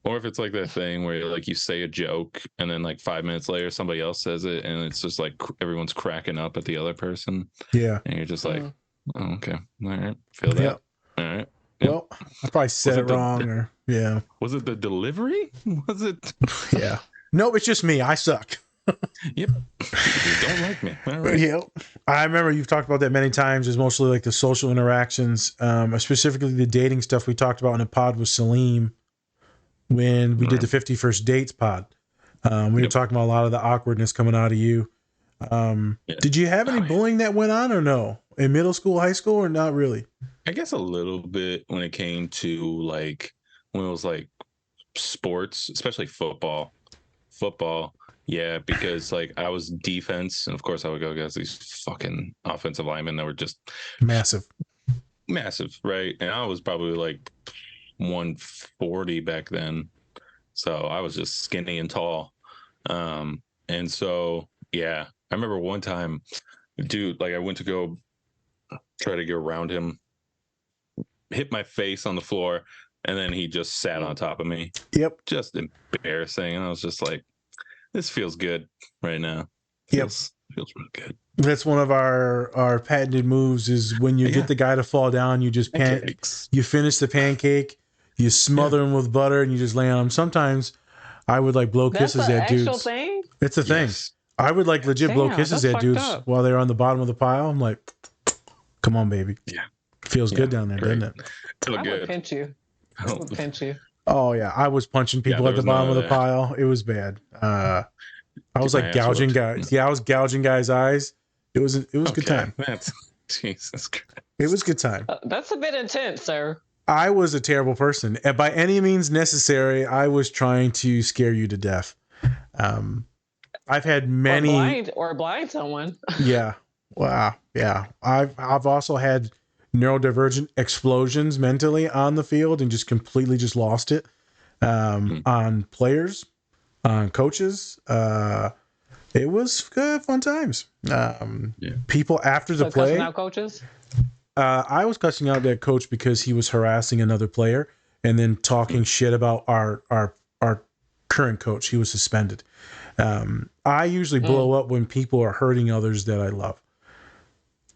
Or if it's like that thing where like you say a joke, and then like 5 minutes later somebody else says it, and it's just like everyone's cracking up at the other person. Yeah, and you're just like, oh, okay, all right, feel that. Yep. All right. Yep. Well, I probably said it wrong, or yeah. Was it the delivery? Was it? Yeah. No, it's just me. I suck. Yep. You don't like me. All right. Yep. I remember you've talked about that many times. It's mostly like the social interactions, specifically the dating stuff we talked about in a pod with Salim when we did the 50 First Dates pod. We were talking about a lot of the awkwardness coming out of you. Did you have any bullying that went on or no? In middle school, high school, or not really? I guess a little bit when it came to like when it was like sports, especially football. Yeah, because like I was defense, and of course I would go against these fucking offensive linemen that were just massive, right? And I was probably like 140 back then, so I was just skinny and tall. And so yeah, I remember one time, dude, like I went to go try to get around him, hit my face on the floor, and then he just sat on top of me. Yep, just embarrassing, and I was just like, this feels good right now. Feels really good. That's one of our patented moves is when you get the guy to fall down, you just you finish the pancake, you smother him with butter, and you just lay on him. Sometimes I would like blow kisses at dudes. That's an actual thing? It's a thing. I would like legit blow kisses at dudes while they're on the bottom of the pile. I'm like, come on, baby. Yeah. Feels good down there, doesn't it? I would pinch you. I would pinch you. Oh yeah, I was punching people at the bottom of the pile. It was bad. I was like gouging guys. Yeah, I was gouging guys' eyes. It was good time. That's Jesus Christ. It was good time. That's a bit intense, sir. I was a terrible person. And by any means necessary, I was trying to scare you to death. I've had many or blind someone. Yeah. Wow. Yeah. I've also had neurodivergent explosions mentally on the field and just completely just lost it on players, on coaches. It was good, fun times. People after the play. Cussing out coaches? I was cussing out that coach because he was harassing another player and then talking shit about our current coach. He was suspended. I usually blow up when people are hurting others that I love.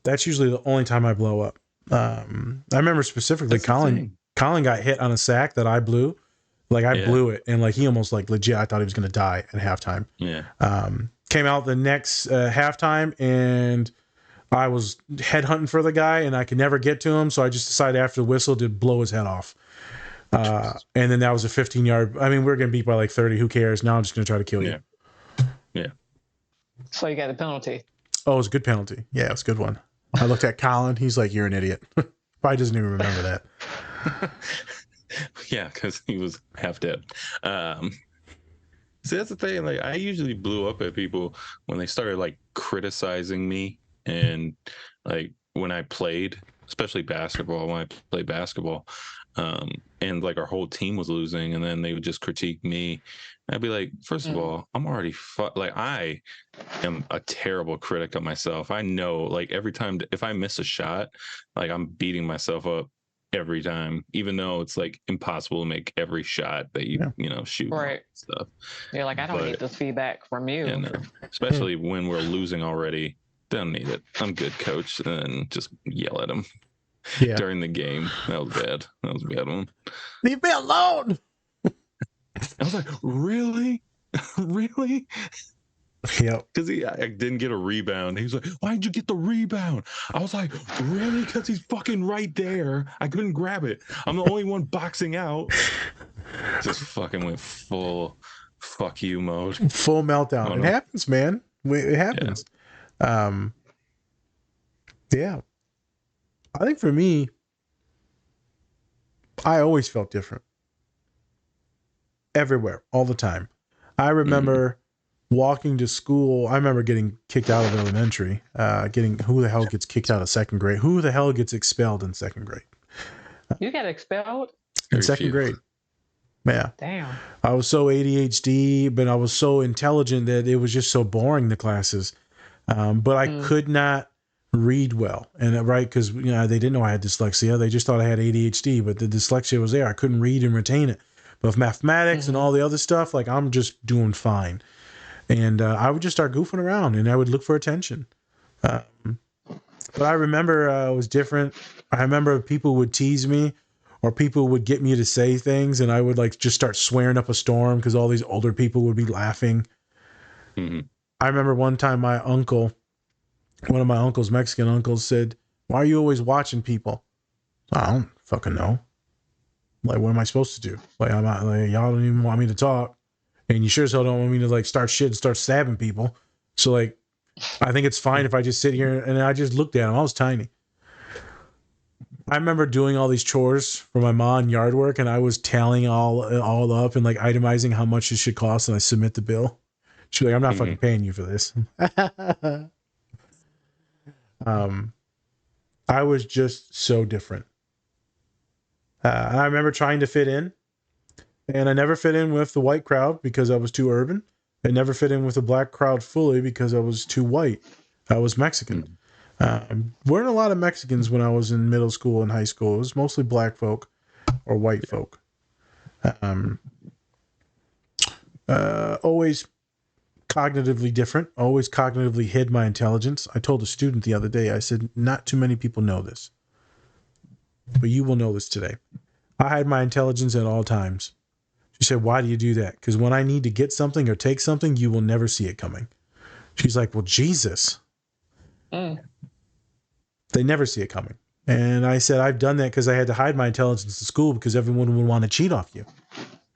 That's usually the only time I blow up. I remember specifically Colin got hit on a sack that I blew. Like I blew it, and like he almost like legit. I thought he was gonna die at halftime. Yeah. Came out the next halftime, and I was headhunting for the guy, and I could never get to him. So I just decided after the whistle to blow his head off. And then that was a 15-yard. I mean, we're gonna beat by like 30. Who cares? Now I'm just gonna try to kill you. Yeah. So you got the penalty. Oh, it was a good penalty. Yeah, it was a good one. I looked at Colin. He's like, "You're an idiot." Probably doesn't even remember that. Yeah, because he was half dead. See, that's the thing. Like, I usually blew up at people when they started like criticizing me, and like when I played, especially basketball. When I played basketball, and like our whole team was losing, and then they would just critique me. I'd be like, first of all, I'm already like I am a terrible critic of myself. I know, like every time if I miss a shot, like I'm beating myself up every time, even though it's like impossible to make every shot that you shoot right stuff. You're like, I don't need this feedback from you. Yeah, no. Especially when we're losing already. Don't need it. I'm good, coach. And just yell at him during the game. That was bad. That was a bad one. Leave me alone. I was like, really? Really? Yep. Because I didn't get a rebound. He was like, why'd you get the rebound? I was like, really? Because he's fucking right there. I couldn't grab it. I'm the only one boxing out. Just fucking went full fuck you mode. Full meltdown. It happens, man. It happens. Yeah. I think for me, I always felt different. Everywhere, all the time. I remember walking to school. I remember getting kicked out of elementary. Who the hell gets kicked out of second grade? Who the hell gets expelled in second grade? You got expelled? In second grade. Yeah. Damn. I was so ADHD, but I was so intelligent that it was just so boring, the classes. But I could not read well. And because they didn't know I had dyslexia. They just thought I had ADHD, but the dyslexia was there. I couldn't read and retain it. But with mathematics and all the other stuff, like I'm just doing fine. And I would just start goofing around, and I would look for attention. But I remember it was different. I remember people would tease me, or people would get me to say things, and I would like just start swearing up a storm because all these older people would be laughing. I remember one time my uncle, one of my uncles, Mexican uncles, said, "Why are you always watching people?" I don't fucking know. Like, what am I supposed to do? Like, I'm not, like, y'all don't even want me to talk. And you sure as hell don't want me to like start shit and start stabbing people. So like, I think it's fine if I just sit here. And I just looked at him. I was tiny. I remember doing all these chores for my mom and yard work, and I was tallying all up and like itemizing how much it should cost, and I submit the bill. She's like, "I'm not fucking paying you for this." I was just so different. I remember trying to fit in, and I never fit in with the white crowd because I was too urban. I never fit in with the black crowd fully because I was too white. I was Mexican. Weren't a lot of Mexicans when I was in middle school and high school. It was mostly black folk or white folk. Always cognitively different, always cognitively hid my intelligence. I told a student the other day, I said, not too many people know this, but you will know this today. I hide my intelligence at all times. She said, "Why do you do that?" "Because when I need to get something or take something, you will never see it coming." She's like, "Well, Jesus." They never see it coming. And I said, I've done that because I had to hide my intelligence in school because everyone would want to cheat off you.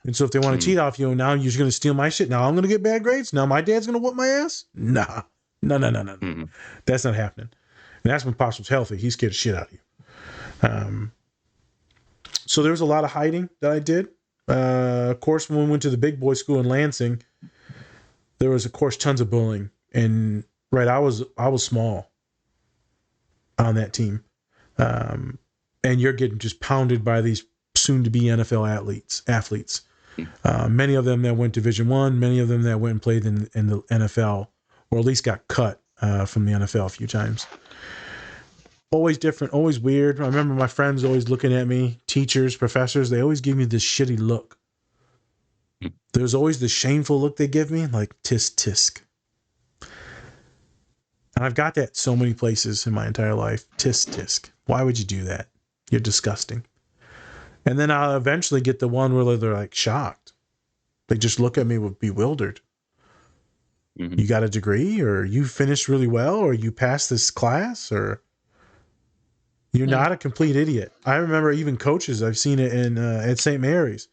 And so if they want to cheat off you, now you're going to steal my shit. Now I'm going to get bad grades. Now my dad's going to whoop my ass. Nah. No. That's not happening. And that's when Pops was healthy. He scared the shit out of you. So there was a lot of hiding that I did. Of course, when we went to the big boy school in Lansing, there was, of course, tons of bullying. And I was small on that team. and you're getting just pounded by these soon-to-be NFL athletes. Many of them that went Division I, many of them that went and played in the NFL, or at least got cut from the NFL a few times. Always different, always weird. I remember my friends always looking at me, teachers, professors, they always give me this shitty look. There's always the shameful look they give me, like tisk tisk. And I've got that so many places in my entire life. Tisk tisk. Why would you do that? You're disgusting. And then I'll eventually get the one where they're like shocked. They just look at me with bewildered. Mm-hmm. You got a degree, or you finished really well, or you passed this class, or you're not a complete idiot. I remember even coaches, I've seen it in at St. Mary's.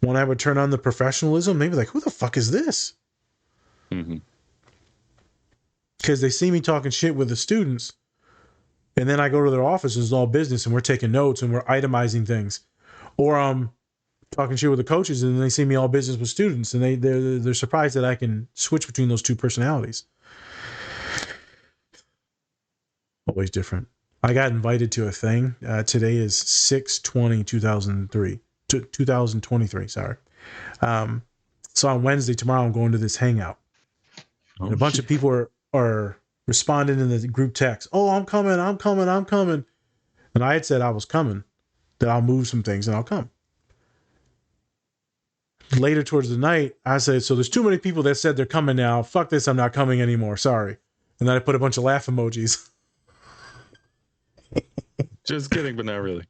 When I would turn on the professionalism, they'd be like, who the fuck is this? Mm-hmm. Because they see me talking shit with the students, and then I go to their office and it's all business, and we're taking notes and we're itemizing things. Or I'm talking shit with the coaches, and they see me all business with students, and they're surprised that I can switch between those two personalities. Always different. I got invited to a thing. Today is 6/20/2023. Sorry. So on Wednesday, tomorrow, I'm going to this hangout. And a bunch of people are responding in the group text. Oh, I'm coming. And I had said I was coming, that I'll move some things and I'll come. Later towards the night, I said, so there's too many people that said they're coming now. Fuck this. I'm not coming anymore. Sorry. And then I put a bunch of laugh emojis. Just kidding, but not really.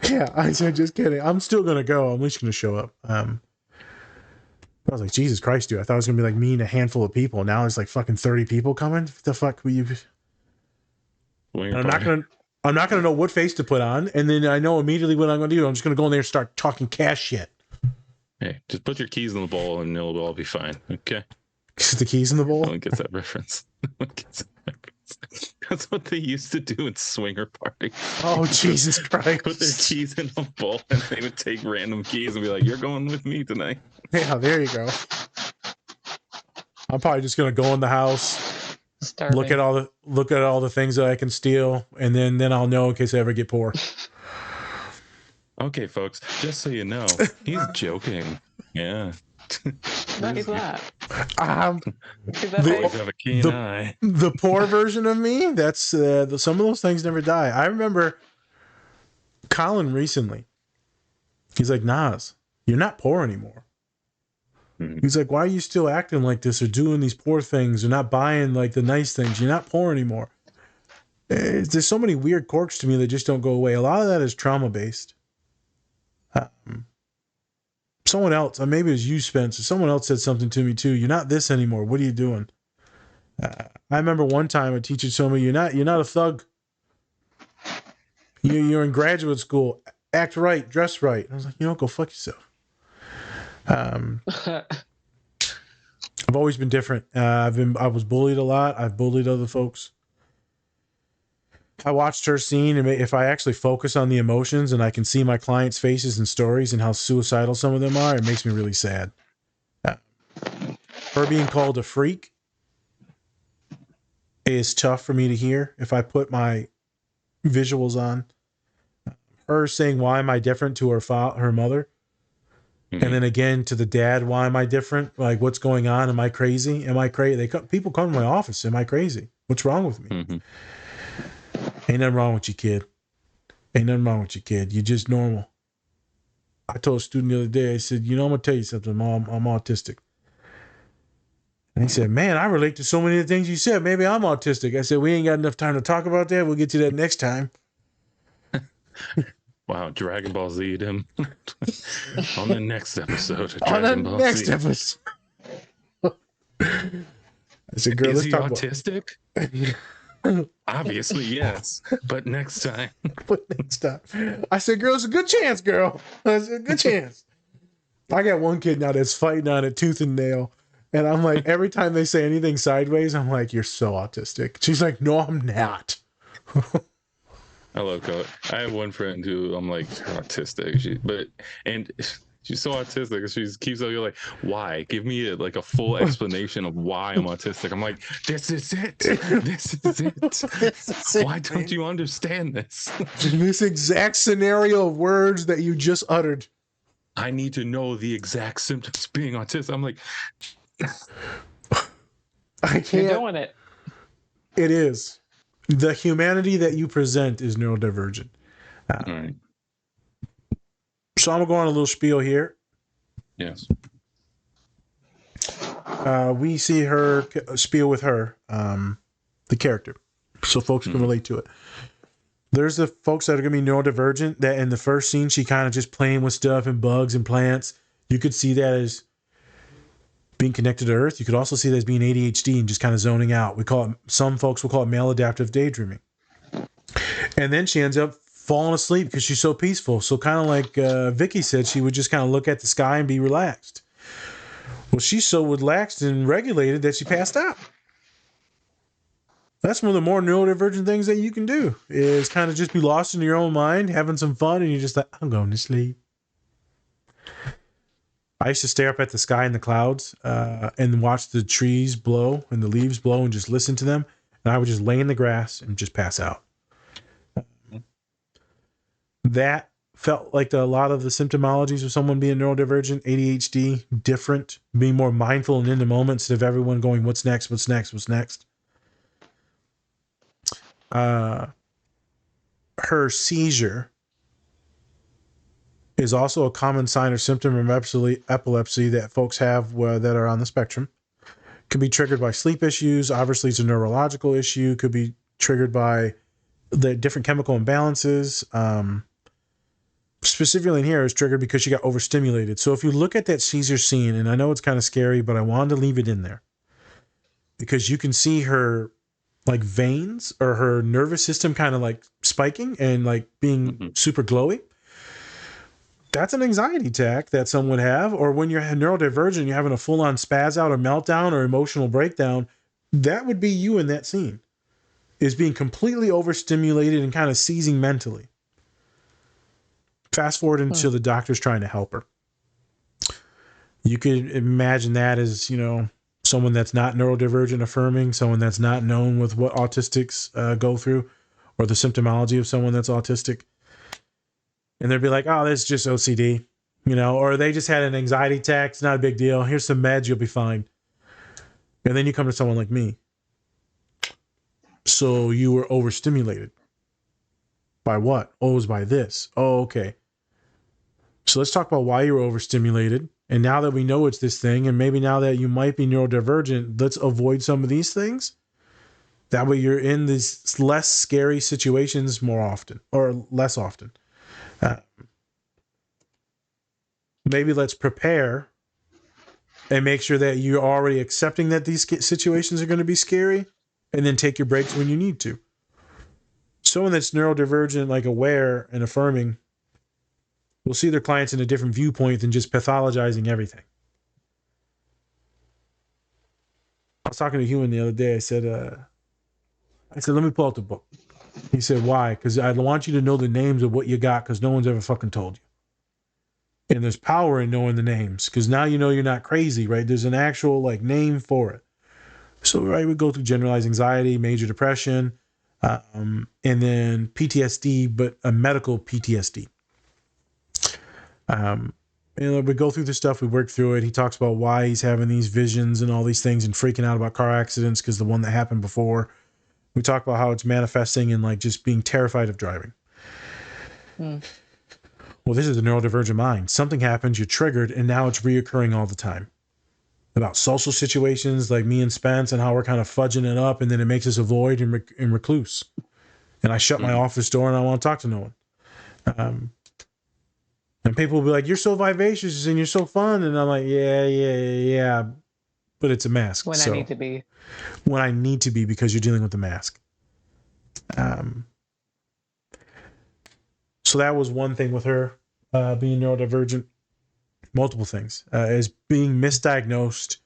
Yeah, I said, just kidding. I'm still going to go. I'm at least going to show up. I was like, Jesus Christ, dude. I thought it was going to be like me and a handful of people. Now it's like fucking 30 people coming. What the fuck were you? I'm not going to know what face to put on. And then I know immediately what I'm going to do. I'm just going to go in there and start talking cash shit. Hey, just put your keys in the bowl and it'll all be fine. Okay. The keys in the bowl? No one gets that reference. That's what they used to do in swinger parties. Oh, Jesus Christ. Put their keys in a bowl and they would take random keys and be like, you're going with me tonight. Yeah, there you go. I'm probably just going to go in the house, look at all the things that I can steal, and then I'll know in case I ever get poor. Okay, folks, just so you know, he's joking. Yeah. No, he's not. The poor version of me, that's some of those things never die. I remember Colin recently. He's like, Nas, you're not poor anymore. Mm-hmm. He's like, why are you still acting like this or doing these poor things or not buying like the nice things? You're not poor anymore. There's so many weird quirks to me that just don't go away. A lot of that is trauma based. Someone else, maybe it was you, Spencer, someone else said something to me too. You're not this anymore. What are you doing? I remember one time a teacher told me, you're not a thug. You're in graduate school. Act right, dress right. I was like, go fuck yourself. I've always been different. I was bullied a lot. I've bullied other folks. I watched her scene, and if I actually focus on the emotions and I can see my clients' faces and stories and how suicidal some of them are, it makes me really sad. Her being called a freak is tough for me to hear if I put my visuals on. Her saying, why am I different, to her mother? Mm-hmm. And then again to the dad, why am I different? Like, what's going on? Am I crazy? People come to my office. Am I crazy? What's wrong with me? Mm-hmm. Ain't nothing wrong with you, kid. You're just normal. I told a student the other day, I said, I'm going to tell you something, Mom. I'm autistic. And he said, man, I relate to so many of the things you said. Maybe I'm autistic. I said, we ain't got enough time to talk about that. We'll get to that next time. Wow, Dragon Ball Z'd him. On the next episode of Dragon Ball Z. I said, girl, is let's he talk autistic? Obviously, yes. But next time. I said, girl, it's a good chance, girl. It's a good chance. I got one kid now that's fighting on it tooth and nail. And I'm like, every time they say anything sideways, I'm like, you're so autistic. She's like, no, I'm not. I love Cole. I have one friend who I'm like, you're autistic. She's so autistic. She keeps on like, why? Give me a full explanation of why I'm autistic. I'm like, this is it. This is it. This is it, Why don't you understand this? This exact scenario of words that you just uttered. I need to know the exact symptoms of being autistic. I'm like, I can't. You're doing it. It is. The humanity that you present is neurodivergent. all right. So I'm going to go on a little spiel here. Yes. We see her spiel with her, the character, so folks can relate to it. There's the folks that are going to be neurodivergent, that in the first scene, she kind of just playing with stuff and bugs and plants. You could see that as being connected to Earth. You could also see that as being ADHD and just kind of zoning out. Some folks will call it maladaptive daydreaming. And then she ends up falling asleep because she's so peaceful. So kind of like Vicky said, she would just kind of look at the sky and be relaxed. Well, she's so relaxed and regulated that she passed out. That's one of the more neurodivergent things that you can do, is kind of just be lost in your own mind, having some fun, and you're just like, I'm going to sleep. I used to stare up at the sky and the clouds and watch the trees blow and the leaves blow and just listen to them. And I would just lay in the grass and just pass out. That felt like a lot of the symptomologies of someone being neurodivergent, ADHD, different, being more mindful and in the moment instead of everyone going, what's next, what's next, what's next. Her seizure is also a common sign or symptom of epilepsy that folks have that are on the spectrum. Could be triggered by sleep issues. Obviously, it's a neurological issue. Could be triggered by the different chemical imbalances. Specifically in here, is triggered because she got overstimulated. So if you look at that seizure scene, and I know it's kind of scary, but I wanted to leave it in there because you can see her like veins or her nervous system kind of like spiking and like being super glowy. That's an anxiety attack that some would have. Or when you're neurodivergent, you're having a full-on spaz out or meltdown or emotional breakdown. That would be you in that scene, is being completely overstimulated and kind of seizing mentally. Fast forward until the doctor's trying to help her. You could imagine that as, someone that's not neurodivergent affirming, someone that's not known with what autistics go through, or the symptomology of someone that's autistic. And they'd be like, oh, that's just OCD, or they just had an anxiety attack. It's not a big deal. Here's some meds. You'll be fine. And then you come to someone like me. So you were overstimulated. By what? Oh, it was by this. Oh, okay. So let's talk about why you were overstimulated. And now that we know it's this thing, and maybe now that you might be neurodivergent, let's avoid some of these things. That way you're in these less scary situations more often, or less often. Maybe let's prepare and make sure that you're already accepting that these situations are going to be scary, and then take your breaks when you need to. Someone that's neurodivergent, like aware and affirming, will see their clients in a different viewpoint than just pathologizing everything. I was talking to a human the other day. I said, let me pull out the book. He said, why? Because I want you to know the names of what you got, because no one's ever fucking told you. And there's power in knowing the names, because now you know you're not crazy, right? There's an actual name for it. So, right, we go through generalized anxiety, major depression, and then PTSD, but a medical PTSD. And we go through this stuff, we work through it. He talks about why he's having these visions and all these things and freaking out about car accidents because the one that happened before. We talk about how it's manifesting in just being terrified of driving. Well, this is a neurodivergent mind. Something happens, you're triggered, and now it's reoccurring all the time. About social situations like me and Spence and how we're kind of fudging it up, and then it makes us avoid and recluse. And I shut my office door and I want to talk to no one. And people will be like, you're so vivacious and you're so fun. And I'm like, yeah. But it's a mask. When I need to be. When I need to be, because you're dealing with the mask. So that was one thing with her being neurodivergent. Multiple things. As being misdiagnosed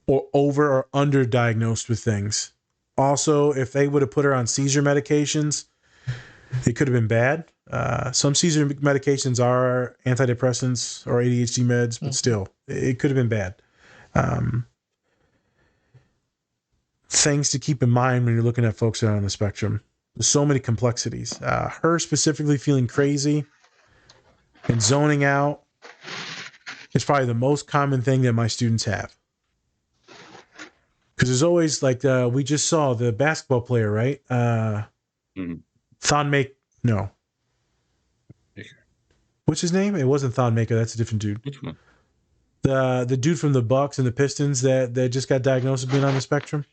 or over or underdiagnosed with things. Also, if they would have put her on seizure medications, it could have been bad. Some seizure medications are antidepressants or ADHD meds, but still, it could have been bad. Things to keep in mind when you're looking at folks that are on the spectrum. There's so many complexities. Her specifically feeling crazy and zoning out is probably the most common thing that my students have. Because there's always like we just saw the basketball player, right? No. What's his name? It wasn't Thonmaker. That's a different dude. Which one? The dude from the Bucks and the Pistons that just got diagnosed with being on the spectrum.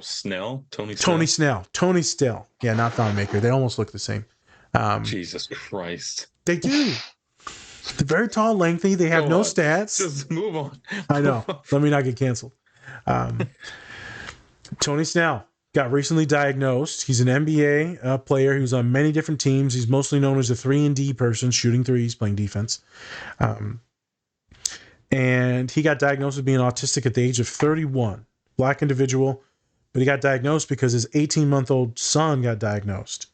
Snell. Tony Snell. Yeah, not Thonmaker. They almost look the same. Jesus Christ. They do. They're very tall, lengthy. They have no stats. Just move on. I know. Let me not get canceled. Tony Snell got recently diagnosed. He's an NBA player. He was on many different teams. He's mostly known as a 3-and-D person, shooting threes, playing defense. And he got diagnosed with being autistic at the age of 31. Black individual. But he got diagnosed because his 18-month-old son got diagnosed.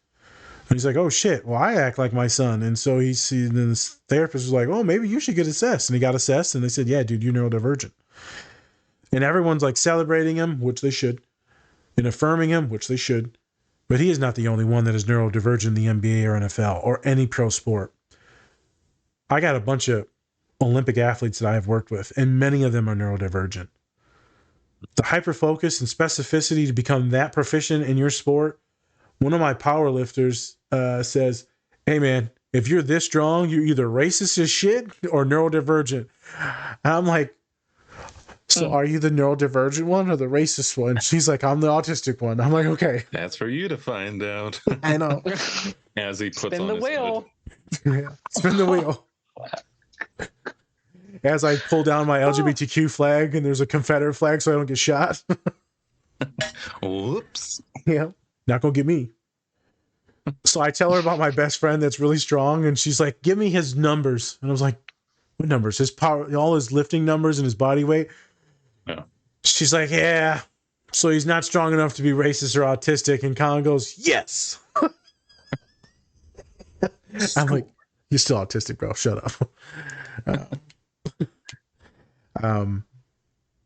And he's like, oh, shit. Well, I act like my son. And so then his therapist was like, oh, maybe you should get assessed. And he got assessed. And they said, yeah, dude, you're neurodivergent. And everyone's like celebrating him, which they should. And affirming him, which they should. But he is not the only one that is neurodivergent in the NBA or NFL or any pro sport. I got a bunch of Olympic athletes that I have worked with, and many of them are neurodivergent. The hyperfocus and specificity to become that proficient in your sport. One of my power lifters says, hey, man, if you're this strong, you're either racist as shit or neurodivergent. And I'm like, so are you the neurodivergent one or the racist one? She's like, I'm the autistic one. I'm like, okay. That's for you to find out. I know. As he puts Spin on the his wheel. Yeah, spin the wheel. As I pull down my LGBTQ flag and there's a Confederate flag so I don't get shot. Whoops. Yeah, not gonna get me. So I tell her about my best friend that's really strong, and she's like, give me his numbers. And I was like, what numbers? His power, all his lifting numbers and his body weight. Yeah. She's like, yeah. So he's not strong enough to be racist or autistic. And Colin goes, yes. I'm like, you're still autistic, bro. Shut up.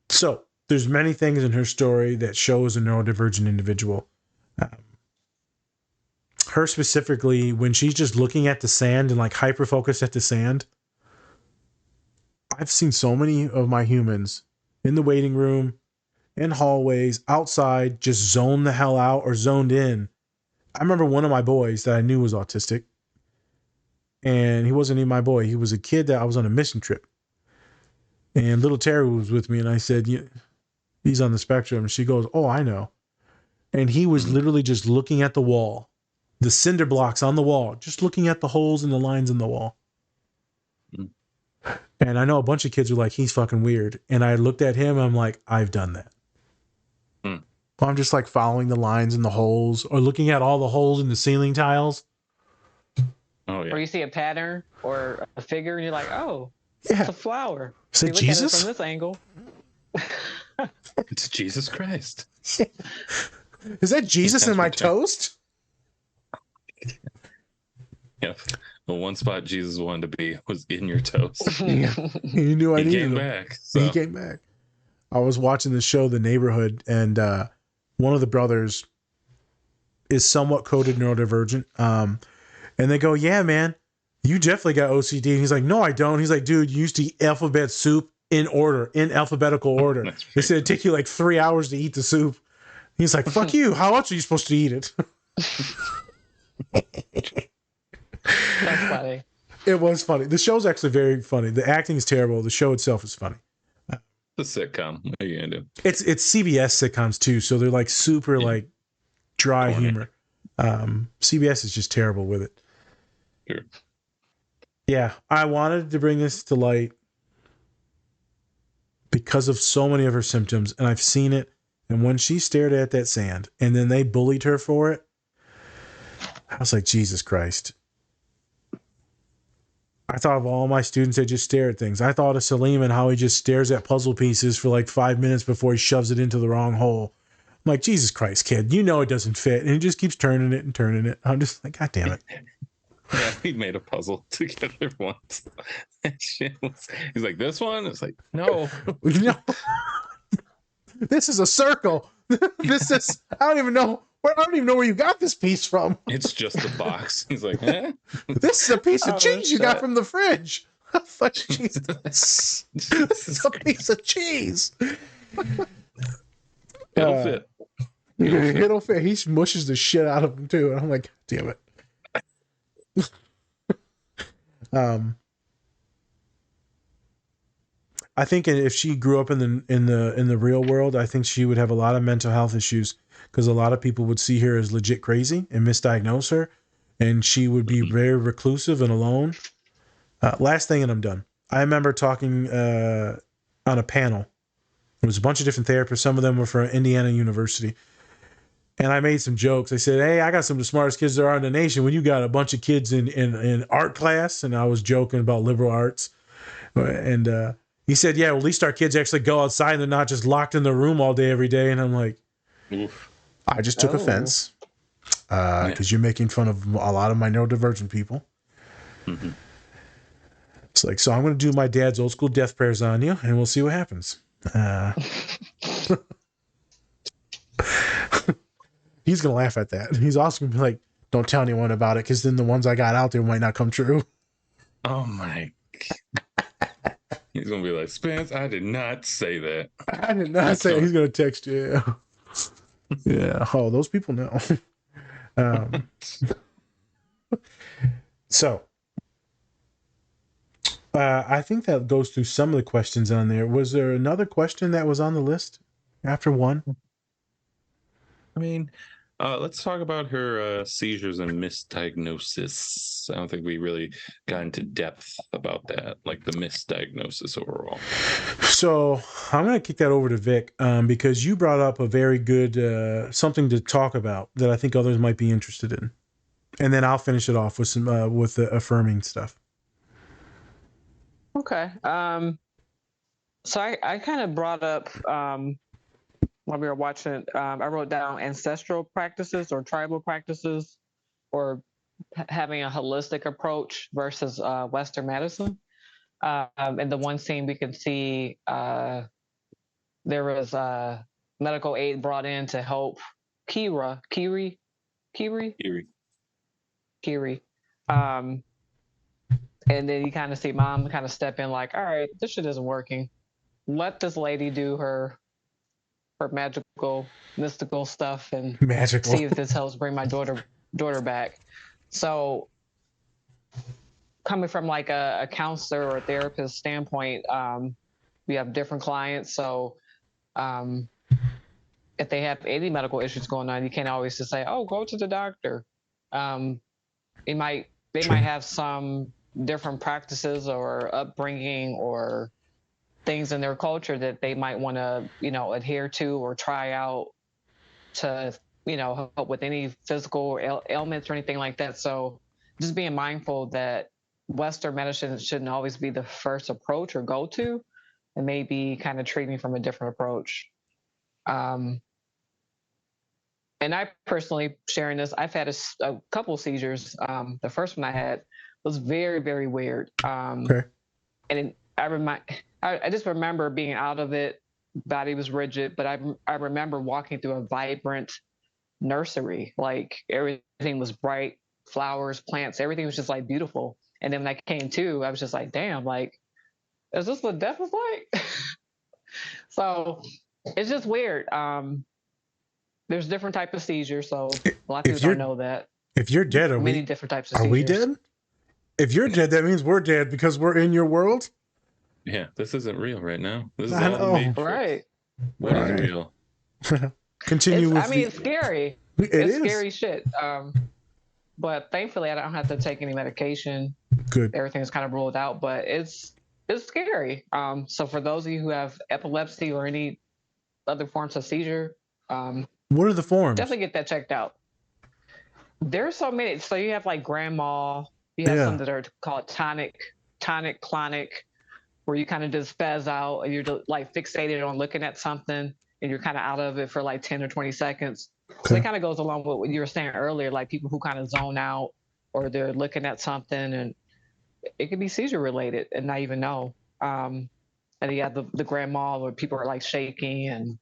So there's many things in her story that shows a neurodivergent individual. Her specifically, when she's just looking at the sand and like hyper focused at the sand, I've seen so many of my humans in the waiting room, in hallways, outside, just zone the hell out or zoned in. I remember one of my boys that I knew was autistic, and he wasn't even my boy. He was a kid that I was on a mission trip. And little Terry was with me, and I said, yeah, he's on the spectrum. And she goes, oh, I know. And he was literally just looking at the wall, the cinder blocks on the wall, just looking at the holes and the lines in the wall. And I know a bunch of kids were like, he's fucking weird. And I looked at him, and I'm like, I've done that. I'm just like following the lines in the holes or looking at all the holes in the ceiling tiles. Oh, yeah. Or you see a pattern or a figure, and you're like, oh, Yeah. it's a flower. Is it You look at it Jesus? from this angle. It's Jesus Christ. Is that Jesus in my toast? Yep. The one spot Jesus wanted to be was in your toast. Yeah. You knew I He needed came him. back. So. He came back. I was watching the show The Neighborhood, and one of the brothers is somewhat coded neurodivergent. And they go, yeah, man, you definitely got OCD. And he's like, no, I don't. He's like, dude, you used to eat alphabet soup in order, in alphabetical order. They said it'd take you like 3 hours to eat the soup. He's like, fuck you. How else are you supposed to eat it? That's funny. It was funny. The show's actually very funny. The acting is terrible. The show itself is funny. The sitcom. What are you gonna do? It's CBS sitcoms too, so they're like super like dry Corny. humor. CBS is just terrible with it. Sure. Yeah, I wanted to bring this to light because of so many of her symptoms, and I've seen it. And when she stared at that sand, and then they bullied her for it, I was like, Jesus Christ. I thought of all my students that just stare at things. I thought of Salim and how he just stares at puzzle pieces for like 5 minutes before he shoves it into the wrong hole. I'm like, Jesus Christ, kid, you know it doesn't fit. And he just keeps turning it and turning it. I'm just like, God damn it. Yeah, we made a puzzle together once. He's like, this one? It's like, no. No. This is a circle. This is, I don't even know where you got this piece from. It's just a box. He's like, eh? This is a piece of Oh, cheese you got shit. from the fridge. Fuck, Jesus. This is a piece of cheese. It'll fit. It'll fit. He smushes the shit out of him too. And I'm like, damn it. I think if she grew up in the real world, I think she would have a lot of mental health issues because a lot of people would see her as legit crazy and misdiagnose her, and she would be very reclusive and alone. Last thing, and I'm done. I remember talking on a panel. There was a bunch of different therapists. Some of them were from Indiana University. And I made some jokes. I said, hey, I got some of the smartest kids there are in the nation when you got a bunch of kids in art class. And I was joking about liberal arts. And he said, yeah, well, at least our kids actually go outside and they're not just locked in the room all day, every day. And I'm like, Oof. I just took offense because you're making fun of a lot of my neurodivergent people. Mm-hmm. It's like, so I'm going to do my dad's old school death prayers on you and we'll see what happens. He's going to laugh at that. He's also going to be like, don't tell anyone about it because then the ones I got out there might not come true. Oh, my God. He's going to be like, Spence, I did not say that. I did not say it. He's going to text you. Yeah. Oh, those people know. So, I think that goes through some of the questions on there. Was there another question that was on the list after one? I mean, let's talk about her seizures and misdiagnosis. I don't think we really got into depth about that, like the misdiagnosis overall. So I'm going to kick that over to Vic because you brought up a very good something to talk about that I think others might be interested in, and then I'll finish it off with some with the affirming stuff. Okay. So I kind of brought up when we were watching it, I wrote down ancestral practices or tribal practices or having a holistic approach versus Western medicine. In the one scene we can see there was medical aid brought in to help Kiri. And then you kind of see mom kind of step in like, all right, this shit isn't working. Let this lady do her magical, mystical stuff and see if this helps bring my daughter back. So coming from like a counselor or a therapist standpoint, we have different clients. So if they have any medical issues going on, you can't always just say, oh, go to the doctor. They might have some different practices or upbringing or things in their culture that they might want to, adhere to or try out to, help with any physical ailments or anything like that. So just being mindful that Western medicine shouldn't always be the first approach or go-to, and maybe kind of treating from a different approach. And I personally, sharing this, I've had a couple seizures. The first one I had was very, very weird. And I just remember being out of it, body was rigid, but I remember walking through a vibrant nursery, like everything was bright, flowers, plants, everything was just like beautiful. And then when I came to, I was just like, damn, like, is this what death is like? So it's just weird. There's different types of seizures, so a lot of people don't know that. If you're dead, many different types of seizures. Are we dead? If you're dead, that means we're dead because we're in your world. Yeah, this isn't real right now. This is all the Matrix. Right. What is real? Continue. It's scary. It's scary shit. But thankfully, I don't have to take any medication. Good. Everything's kind of ruled out, but it's scary. So for those of you who have epilepsy or any other forms of seizure, what are the forms? Definitely get that checked out. There's so many. So you have like grand mal. You have some that are called tonic, clonic, where you kind of just spaz out and you're like fixated on looking at something. and you're kind of out of it for like 10 or 20 seconds. So it kind of goes along with what you were saying earlier, like people who kind of zone out or they're looking at something and it could be seizure related and not even know. And you have the grandma where people are like shaking and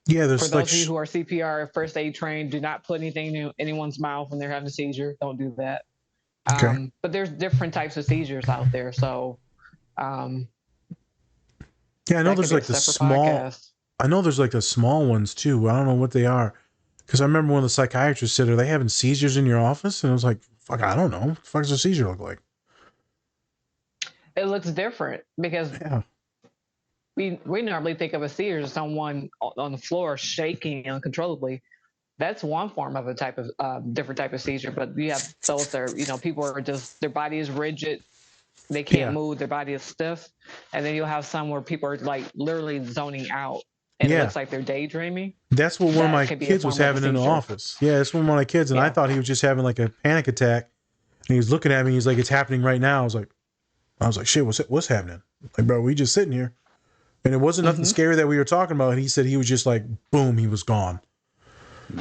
there's for those of you who are CPR first aid trained, do not put anything in anyone's mouth when they're having a seizure. Don't do that. But there's different types of seizures out there. So I know there's like the small podcast. I know there's like the small ones too. I don't know what they are. Because I remember when the psychiatrist said, "Are they having seizures in your office?" And I was like, "Fuck, I don't know. What the fuck does a seizure look like?" It looks different because we normally think of a seizure as someone on the floor shaking uncontrollably. That's one form of a type of different type of seizure. But you have those that are, people are just, their body is rigid. They can't move. Their body is stiff. And then you'll have some where people are like literally zoning out. And it looks like they're daydreaming. That's what one of my kids was having in the office. Yeah, that's one of my kids. And I thought he was just having like a panic attack. And he was looking at me. He's like, "It's happening right now." I was like, "Shit, what's happening?" Like, bro, we just sitting here. And it wasn't nothing scary that we were talking about. And he said he was just like, boom, he was gone.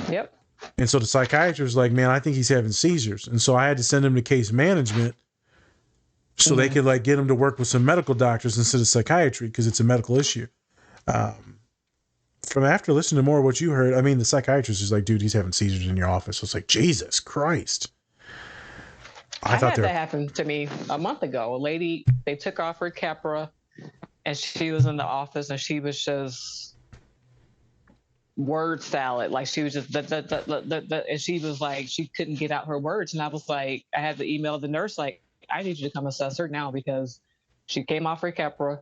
Yep. And so the psychiatrist was like, "Man, I think he's having seizures." And so I had to send him to case management so they could like get him to work with some medical doctors instead of psychiatry because it's a medical issue. From after listening to more of what you heard, I mean, the psychiatrist is like, "Dude, he's having seizures in your office." So it's like, Jesus Christ. I had that happen to me a month ago. A lady, they took off her Capra and she was in the office and she was just word salad. Like she was just, and she was like, she couldn't get out her words. And I was like, I had to email the nurse, like, "I need you to come assess her now because she came off her Capra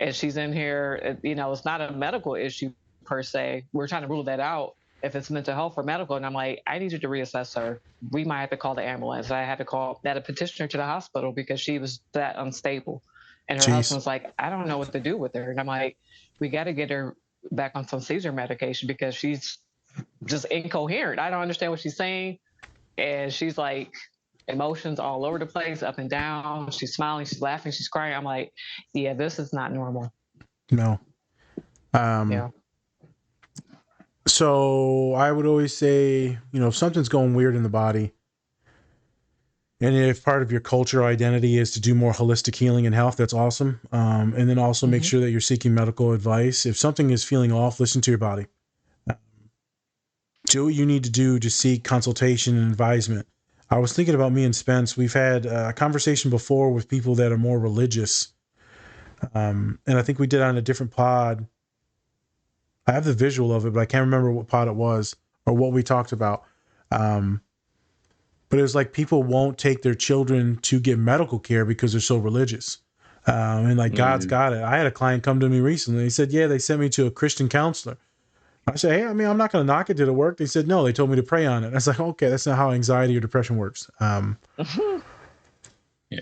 and she's in here. It's not a medical issue per se. We're trying to rule that out if it's mental health or medical." And I'm like, "I need you to reassess her. We might have to call the ambulance." I had to call that a petitioner to the hospital because she was that unstable. And her husband was like, "I don't know what to do with her." And I'm like, "We got to get her back on some seizure medication because she's just incoherent. I don't understand what she's saying." And she's like, emotions all over the place, up and down. She's smiling, she's laughing, she's crying. I'm like, yeah, this is not normal. No. So I would always say, if something's going weird in the body, and if part of your culture identity is to do more holistic healing and health, that's awesome. And then also make sure that you're seeking medical advice. If something is feeling off, listen to your body. Do what you need to do to seek consultation and advisement. I was thinking about me and Spence. We've had a conversation before with people that are more religious. And I think we did on a different pod. I have the visual of it, but I can't remember what pod it was or what we talked about. But it was like people won't take their children to get medical care because they're so religious. And like, God's got it. I had a client come to me recently. He said, "Yeah, they sent me to a Christian counselor." I said, "Hey, I mean, I'm not going to knock it. Did it work?" They said, "No, they told me to pray on it." I was like, "Okay, that's not how anxiety or depression works."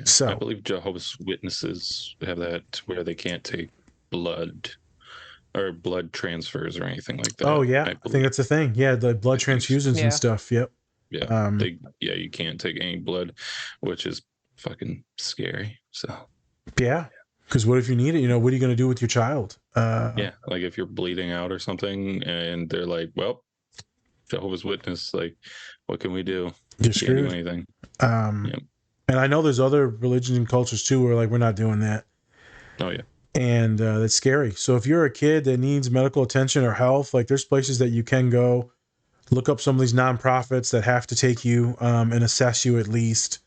So I believe Jehovah's Witnesses have that where they can't take blood or blood transfers or anything like that. Oh yeah, I think that's the thing. Yeah, the blood transfusions and stuff. Yep. Yeah. You can't take any blood, which is fucking scary. So. Yeah. Because what if you need it? What are you going to do with your child? Like if you're bleeding out or something and they're like, "Well, Jehovah's Witness, like, what can we do? You're Can't screwed." do anything. And I know there's other religions and cultures too where like we're not doing that. Oh yeah. And that's scary. So if you're a kid that needs medical attention or health, like there's places that you can go. Look up some of these nonprofits that have to take you and assess you at least.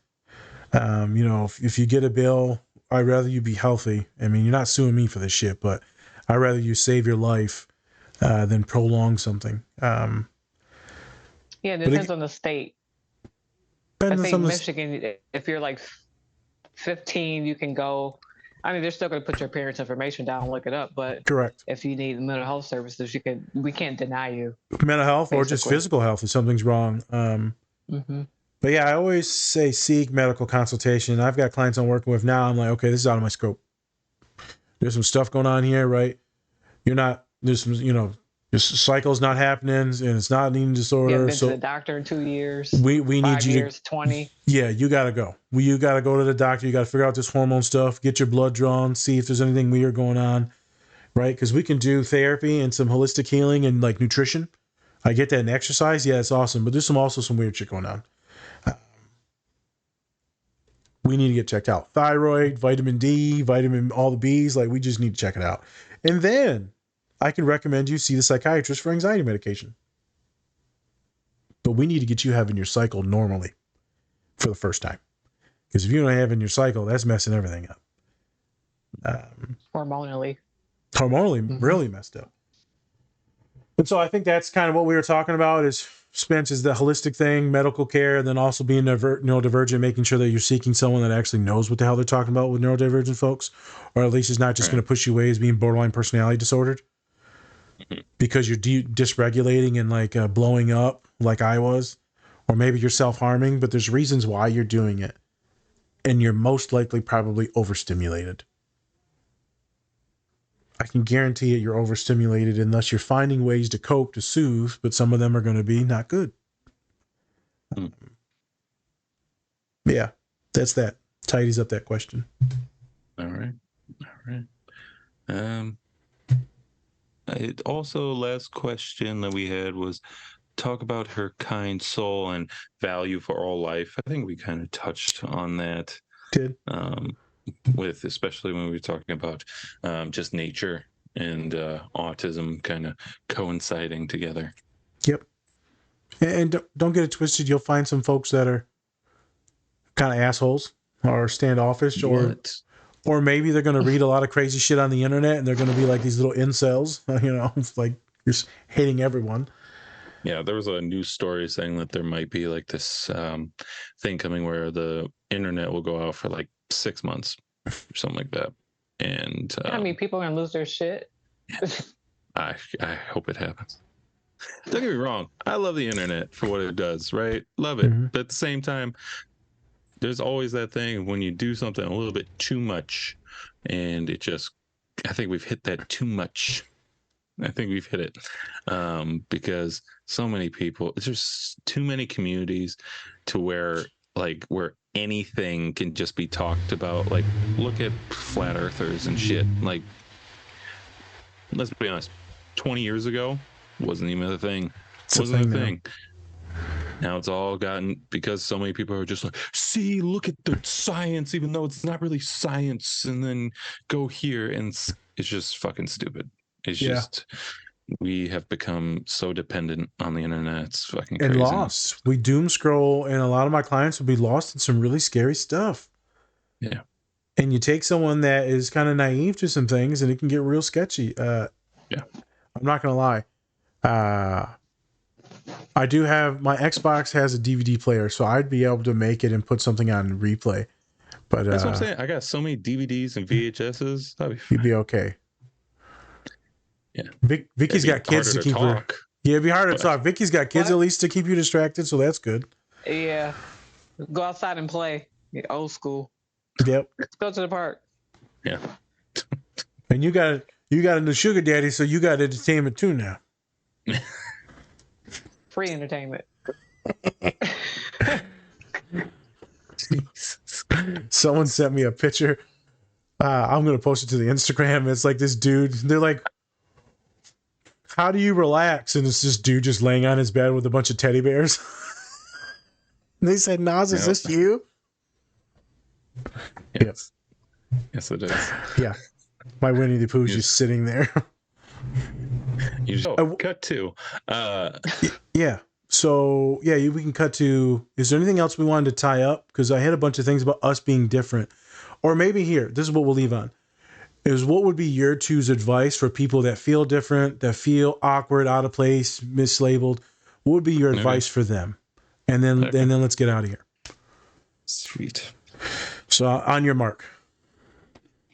If you get a bill, I'd rather you be healthy. I mean, you're not suing me for this shit, but I'd rather you save your life than prolong something. Yeah, it depends on the state. I think Michigan, if you're like 15, you can go. I mean, they're still going to put your parents' information down and look it up, but correct. If you need mental health services, we can't deny you mental health or just physical health if something's wrong. But yeah, I always say seek medical consultation. I've got clients I'm working with now. I'm like, okay, this is out of my scope. There's some stuff going on here, right? There's some, your cycle's not happening and it's not an eating disorder. You haven't been to the doctor in 2 years. We need you 20. Yeah, you got to go. You got to go to the doctor. You got to figure out this hormone stuff, get your blood drawn, see if there's anything weird going on. right? Because we can do therapy and some holistic healing and like nutrition. I get that in exercise. Yeah, it's awesome. But there's also some weird shit going on. We need to get checked out. Thyroid, vitamin D, all the B's. Like, we just need to check it out. And then I can recommend you see the psychiatrist for anxiety medication. But we need to get you having your cycle normally for the first time. Because if you're not having your cycle, that's messing everything up. Hormonally Really messed up. And so I think that's kind of what we were talking about is Spence is the holistic thing, medical care, and then also being neurodivergent, making sure that you're seeking someone that actually knows what the hell they're talking about with neurodivergent folks, or at least is not just going to push you away as being borderline personality disordered because you're dysregulating and like blowing up like I was, or maybe you're self-harming, but there's reasons why you're doing it. And you're most likely probably overstimulated. I can guarantee it, you're overstimulated unless you're finding ways to cope, to soothe, but some of them are going to be not good. Yeah, that's that. Tidies up that question. All right. It also, last question that we had was talk about her kind soul and value for all life. I think we kind of touched on that. Did. With especially when we were talking about just nature and autism kind of coinciding together. Yep. And don't get it twisted. You'll find some folks that are kind of assholes or standoffish, or maybe they're going to read a lot of crazy shit on the internet and they're going to be like these little incels, like you're hating everyone. Yeah, there was a news story saying that there might be like this thing coming where the internet will go out for like 6 months or something like that. And I mean, people are gonna lose their shit. I hope it happens. Don't get me wrong, I love the internet for what it does, right? Love it. But at the same time, there's always that thing when you do something a little bit too much, and it just, I think we've hit that too much. I think we've hit it because so many people, it's just too many communities to where anything can just be talked about. Like, look at flat earthers and shit. Like, let's be honest, 20 years ago wasn't even a thing. Wasn't a thing. Now it's all gotten, because so many people are just like, see, look at the science, even though it's not really science, and then go here, and it's just fucking stupid. It's just, we have become so dependent on the internet. It's fucking crazy. And lost. We doom scroll, and a lot of my clients will be lost in some really scary stuff. Yeah. And you take someone that is kind of naive to some things, and it can get real sketchy. I'm not going to lie. I do have, my Xbox has a DVD player, so I'd be able to make it and put something on replay. But that's what I'm saying. I got so many DVDs and VHSs. That'd be fine. You'd be okay. Yeah. Vicky's got kids to keep her. Yeah, it'd be hard to talk. Vicky's got kids at least to keep you distracted, so that's good. Yeah. Go outside and play. Old school. Yep. Let's go to the park. Yeah. And you got a new sugar daddy, so you got entertainment too now. Free entertainment. Someone sent me a picture. I'm going to post it to the Instagram. It's like this dude. They're like, how do you relax? And it's this dude just laying on his bed with a bunch of teddy bears. And they said, Nas, is this you? Yes. Yes, it is. Yeah. My Winnie the Pooh's just sitting there. You just cut to. Yeah. So, yeah, we can cut to, is there anything else we wanted to tie up? Because I had a bunch of things about us being different. Or maybe here, this is what we'll leave on. Is what would be your two's advice for people that feel different, that feel awkward, out of place, mislabeled? What would be your advice for them? And then let's get out of here. Sweet. So on your mark.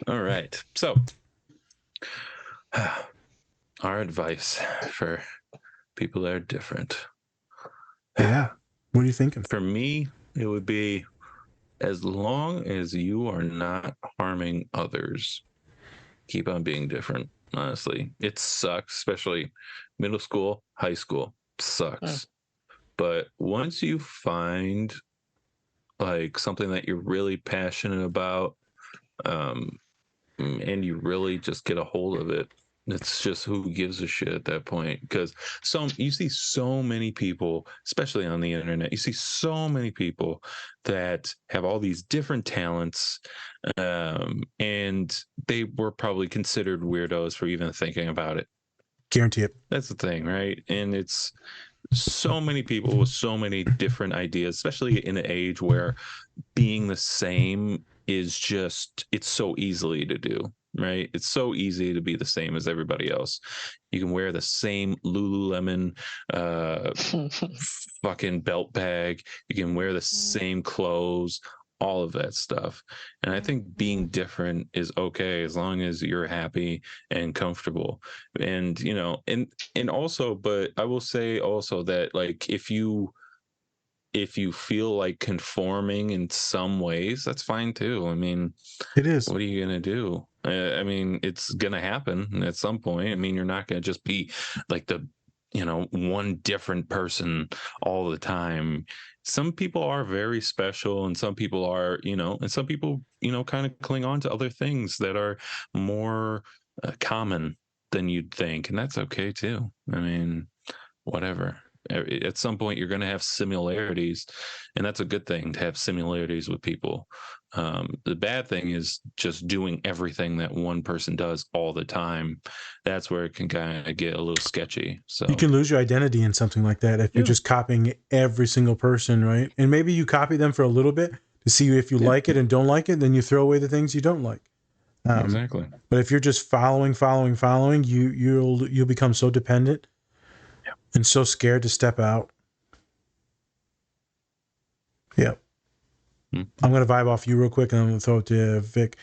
All right. So our advice for people that are different. Yeah. What are you thinking? For me, it would be, as long as you are not harming others, keep on being different. Honestly, it sucks, especially middle school, high school sucks. But once you find like something that you're really passionate about, and you really just get a hold of it, It's just who gives a shit at that point, because you see so many people, especially on the internet, you see so many people that have all these different talents, and they were probably considered weirdos for even thinking about it. Guarantee it. That's the thing, right? And it's so many people with so many different ideas, especially in an age where being the same is just, it's so easily to do, right? It's so easy to be the same as everybody else. You can wear the same Lululemon fucking belt bag, you can wear the same clothes, all of that stuff. And I think being different is okay as long as you're happy and comfortable. And and also, but I will say also that, like, if you feel like conforming in some ways, that's fine too. I mean, It is. what are you gonna do? I mean, it's gonna happen at some point. I mean, you're not gonna just be like the one different person all the time. Some people are very special, and some people are, and some people, kind of cling on to other things that are more common than you'd think, and that's okay too. I mean, whatever. At some point, you're going to have similarities, and that's a good thing to have similarities with people. The bad thing is just doing everything that one person does all the time. That's where it can kind of get a little sketchy. So You can lose your identity in something like that if you're just copying every single person, right? And maybe you copy them for a little bit to see if you like it and don't like it, then you throw away the things you don't like. Exactly. But if you're just following, you'll become so dependent and so scared to step out. Yeah. I'm going to vibe off you real quick, and I'm going to throw it to Vic.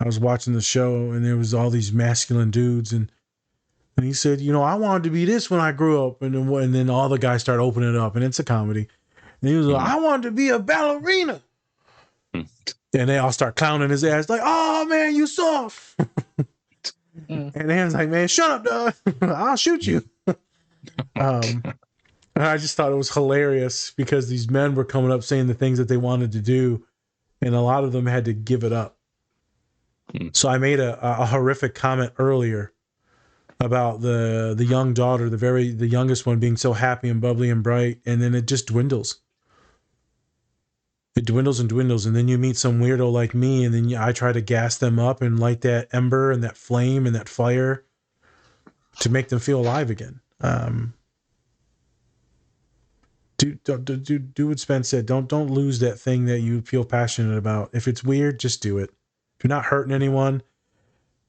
I was watching the show, and there was all these masculine dudes, and he said, I wanted to be this when I grew up. And then all the guys start opening it up, and it's a comedy. And he was like, I wanted to be a ballerina. And they all start clowning his ass, like, oh, man, you soft. And Dan's like, man, shut up, dog. I'll shoot you. And I just thought it was hilarious because these men were coming up saying the things that they wanted to do, and a lot of them had to give it up. So I made a horrific comment earlier about the young daughter, the youngest one, being so happy and bubbly and bright, and then it just dwindles. It dwindles and dwindles, and then you meet some weirdo like me, and then I try to gas them up and light that ember and that flame and that fire to make them feel alive again. Do what Spence said. Don't lose that thing that you feel passionate about. If it's weird, just do it. If you're not hurting anyone,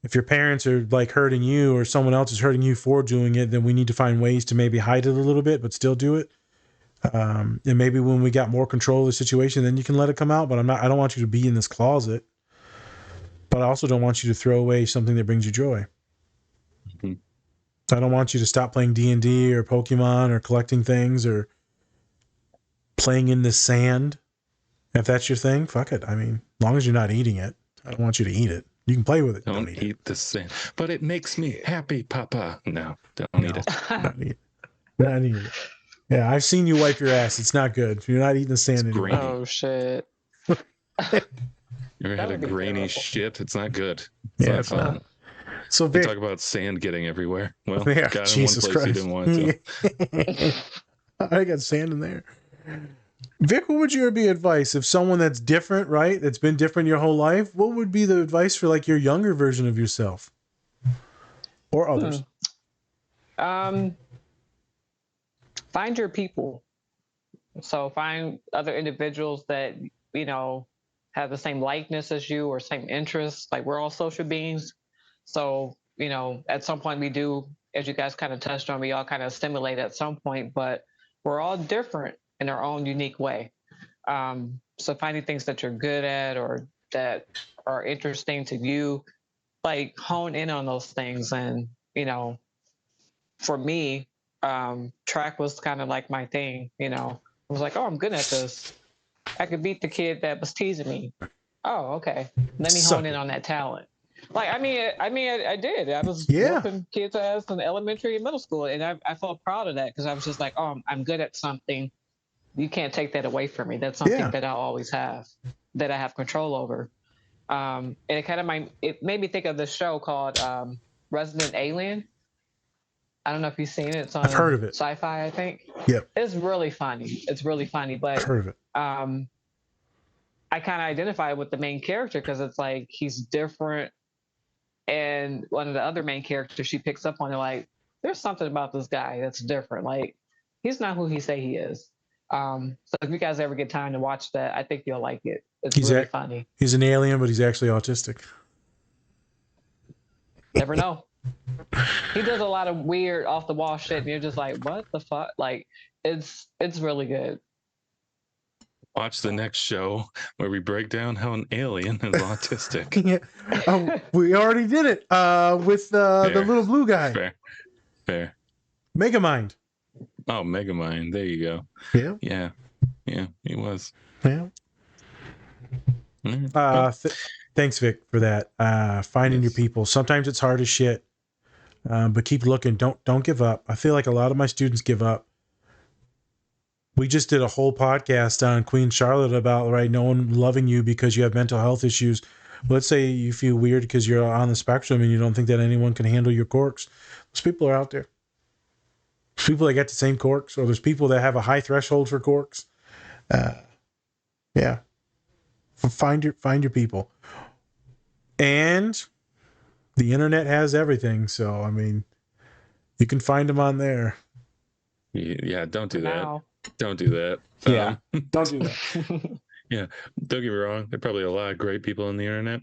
if your parents are like hurting you or someone else is hurting you for doing it, then we need to find ways to maybe hide it a little bit, but still do it. And maybe when we got more control of the situation, then you can let it come out. But I don't want you to be in this closet. But I also don't want you to throw away something that brings you joy. I don't want you to stop playing D&D or Pokemon or collecting things or playing in the sand. If that's your thing, fuck it. I mean, as long as you're not eating it, I don't want you to eat it. You can play with it. Don't eat the sand. But it makes me happy, Papa. No, don't eat it. Not eat it. Yeah, I've seen you wipe your ass. It's not good. You're not eating the sand anymore. Oh, shit. You ever had a grainy shit? It's not good. It's not. So Vic, talk about sand getting everywhere. Well, yeah, got Jesus in one place Christ. you didn't want to. I got sand in there. Vic, what would your advice if someone that's different, right? That's been different your whole life? What would be the advice for like your younger version of yourself or others? Find your people. So find other individuals that, have the same likeness as you or same interests. Like, we're all social beings. So, at some point we do, as you guys kind of touched on, we all kind of stimulate at some point, but we're all different in our own unique way. So finding things that you're good at or that are interesting to you, like hone in on those things. And, for me, track was kind of like my thing. I was like, oh, I'm good at this. I could beat the kid that was teasing me. Oh, okay. Let me hone in on that talent. Like, I did. I was whooping kids' ass in elementary and middle school, and I felt proud of that because I was just like, oh, I'm good at something. You can't take that away from me. That's something that I always have, that I have control over. And it made me think of this show called Resident Alien. I don't know if you've seen it. It's on I've heard of it. Sci-Fi, I think. Yep. It's really funny. It's really funny, I've but heard of it. I kind of identify with the main character because it's like he's different, and one of the other main characters she picks up on it, like, there's something about this guy that's different. Like, he's not who he say he is. So if you guys ever get time to watch that, I think you'll like it. It's really funny. He's an alien, but he's actually autistic. Never know. He does a lot of weird off the wall shit, and you're just like, what the fuck? Like, it's really good. Watch the next show where we break down how an alien is autistic. Yeah. We already did it with the little blue guy. Fair. Megamind. Oh, Megamind. There you go. Yeah. Yeah, he was. Yeah. Thanks, Vic, for that. Finding your people. Sometimes it's hard as shit, but keep looking. Don't give up. I feel like a lot of my students give up. We just did a whole podcast on Queen Charlotte about, right, no one loving you because you have mental health issues. Let's say you feel weird because you're on the spectrum and you don't think that anyone can handle your quirks. Those people are out there. There's people that get the same quirks, or there's people that have a high threshold for quirks. Yeah. Find your people. And the internet has everything. So, I mean, you can find them on there. Yeah, don't do that. Wow. Don't do that. Yeah, don't do that. Yeah, don't get me wrong. There are probably a lot of great people on the internet.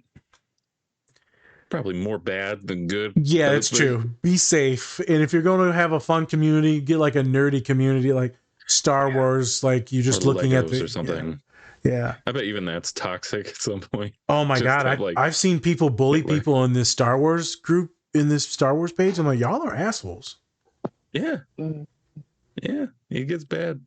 Probably more bad than good. Yeah, that's true. Be safe. And if you're going to have a fun community, get like a nerdy community like Star Wars, like you're just looking Legos at the or something. Yeah. I bet even that's toxic at some point. Oh my Just God. have, like, I've seen people bully Hitler. people in this Star Wars group, in this Star Wars page. I'm like, y'all are assholes. Yeah. Mm. Yeah, it gets bad.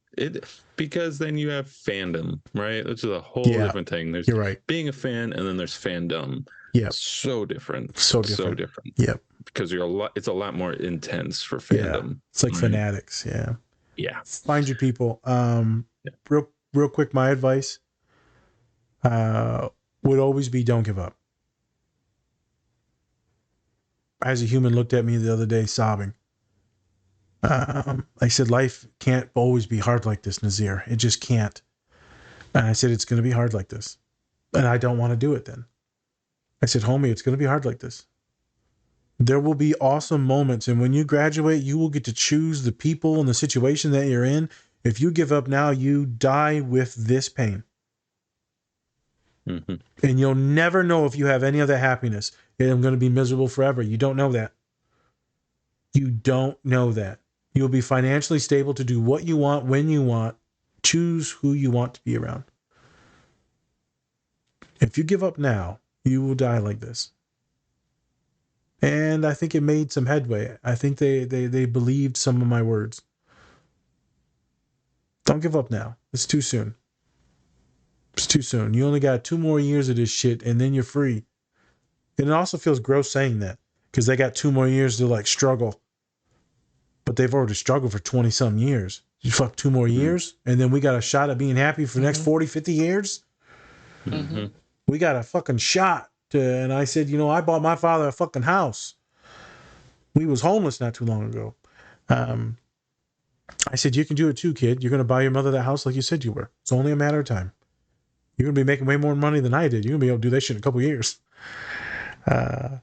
Because then you have fandom, right? Which is a whole different thing. There's You're right. being a fan, and then there's fandom. Yeah. So different. So different. Yep. Because it's a lot more intense for fandom. Yeah. It's like right? fanatics. Yeah. Yeah. Find your people. Real quick, my advice would always be don't give up. As a human looked at me the other day sobbing. I said, life can't always be hard like this, Nazir. It just can't. And I said, it's going to be hard like this. And I don't want to do it then. I said, homie, it's going to be hard like this. There will be awesome moments. And when you graduate, you will get to choose the people and the situation that you're in. If you give up now, you die with this pain. Mm-hmm. And you'll never know if you have any other happiness. And I'm going to be miserable forever. You don't know that. You don't know that. You'll be financially stable to do what you want, when you want. Choose who you want to be around. If you give up now, you will die like this. And I think it made some headway. I think they believed some of my words. Don't give up now. It's too soon. It's too soon. You only got 2 more years of this shit, and then you're free. And it also feels gross saying that, because they got 2 more years to like struggle. But they've already struggled for 20-some years. You fuck 2 more years, and then we got a shot at being happy for the next 40, 50 years? Mm-hmm. We got a fucking shot. And I said, I bought my father a fucking house. We was homeless not too long ago. I said, you can do it too, kid. You're going to buy your mother that house like you said you were. It's only a matter of time. You're going to be making way more money than I did. You're going to be able to do that shit in a couple years. Yeah.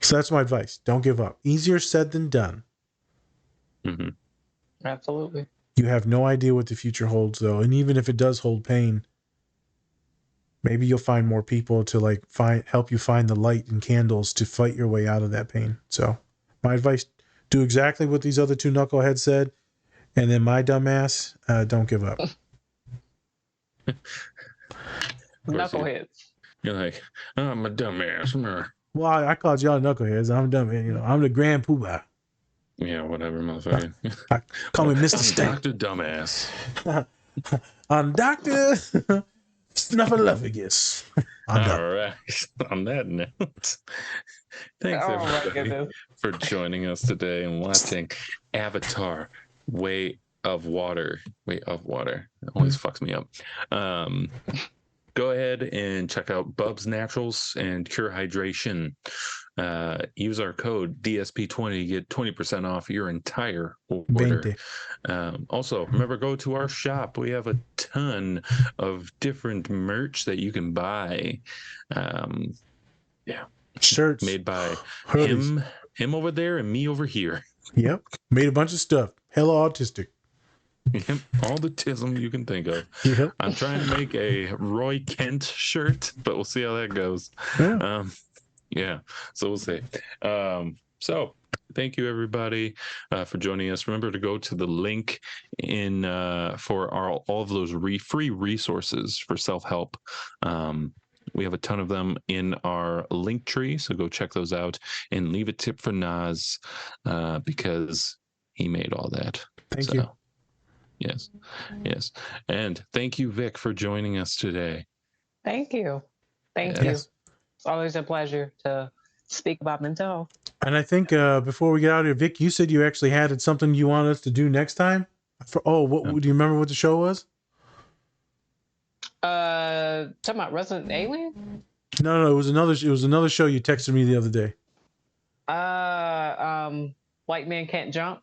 So that's my advice. Don't give up. Easier said than done. Mm-hmm. Absolutely. You have no idea what the future holds, though. And even if it does hold pain, maybe you'll find more people to help you find the light and candles to fight your way out of that pain. So my advice, do exactly what these other 2 knuckleheads said. And then my dumbass, don't give up. Knuckleheads. You're like, oh, I'm a dumbass. Well, I called y'all knuckleheads. I'm dumb. I'm the grand poobah. Yeah, whatever, motherfucker. Call me Mr. Stank. Dr. Dumbass. I'm Dr. Snuffleupagus. All right. On that note, thanks everybody for joining us today and watching Avatar: Way of Water. It always fucks me up. go ahead and check out Bubs Naturals and Cure Hydration. Use our code DSP20 to get 20% off your entire order. 20. Also, remember, go to our shop. We have a ton of different merch that you can buy. Shirts made by hoodies. him over there and me over here. Yep. Made a bunch of stuff. Hella autistic. All the tism you can think of. Yep. I'm trying to make a Roy Kent shirt, but we'll see how that goes. Yeah. So we'll see. So thank you everybody for joining us. Remember to go to the link in for all of those free resources for self-help. We have a ton of them in our link tree, so go check those out and leave a tip for Nas because he made all that. Thank you. Yes. And thank you, Vic, for joining us today. Thank you. Thank you. It's always a pleasure to speak about mental health. And I think before we get out of here, Vic, you said you actually had something you want us to do next time. Do you remember what the show was? Talking about Resident Alien? No, it was another show you texted me the other day. White Man Can't Jump.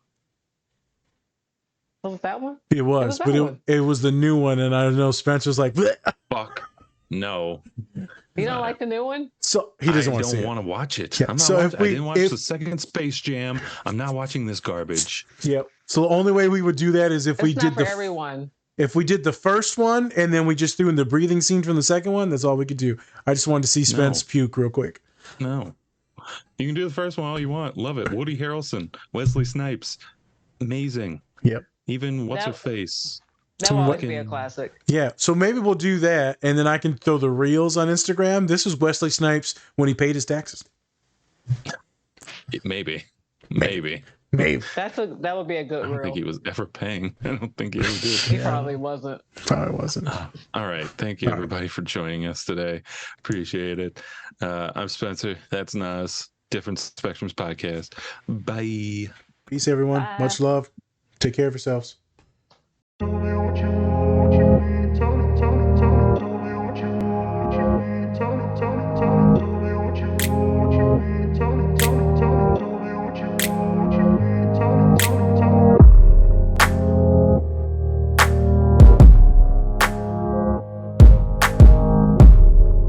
Was it that one? It was, but it was the new one, and I know Spencer's like, bleh. Fuck no. You don't like the new one? So he doesn't want to see it. I don't want to watch it. Yeah. I'm not I didn't watch the second Space Jam. I'm not watching this garbage. Yep. So the only way we would do that is if we did everyone. If we did the first one and then we just threw in the breathing scene from the second one, that's all we could do. I just wanted to see Spence puke real quick. No. You can do the first one all you want. Love it. Woody Harrelson, Wesley Snipes. Amazing. Yep. Even what's her face? That will always be a classic. Yeah. So maybe we'll do that and then I can throw the reels on Instagram. This was Wesley Snipes when he paid his taxes. Maybe. That would be a good reel. I don't think he was ever paying. I don't think he ever did. He probably wasn't. Probably wasn't. All right. Thank you, everybody, for joining us today. Appreciate it. I'm Spencer. That's Nas. Different Spectrums Podcast. Bye. Peace, everyone. Bye. Much love. Take care of yourselves.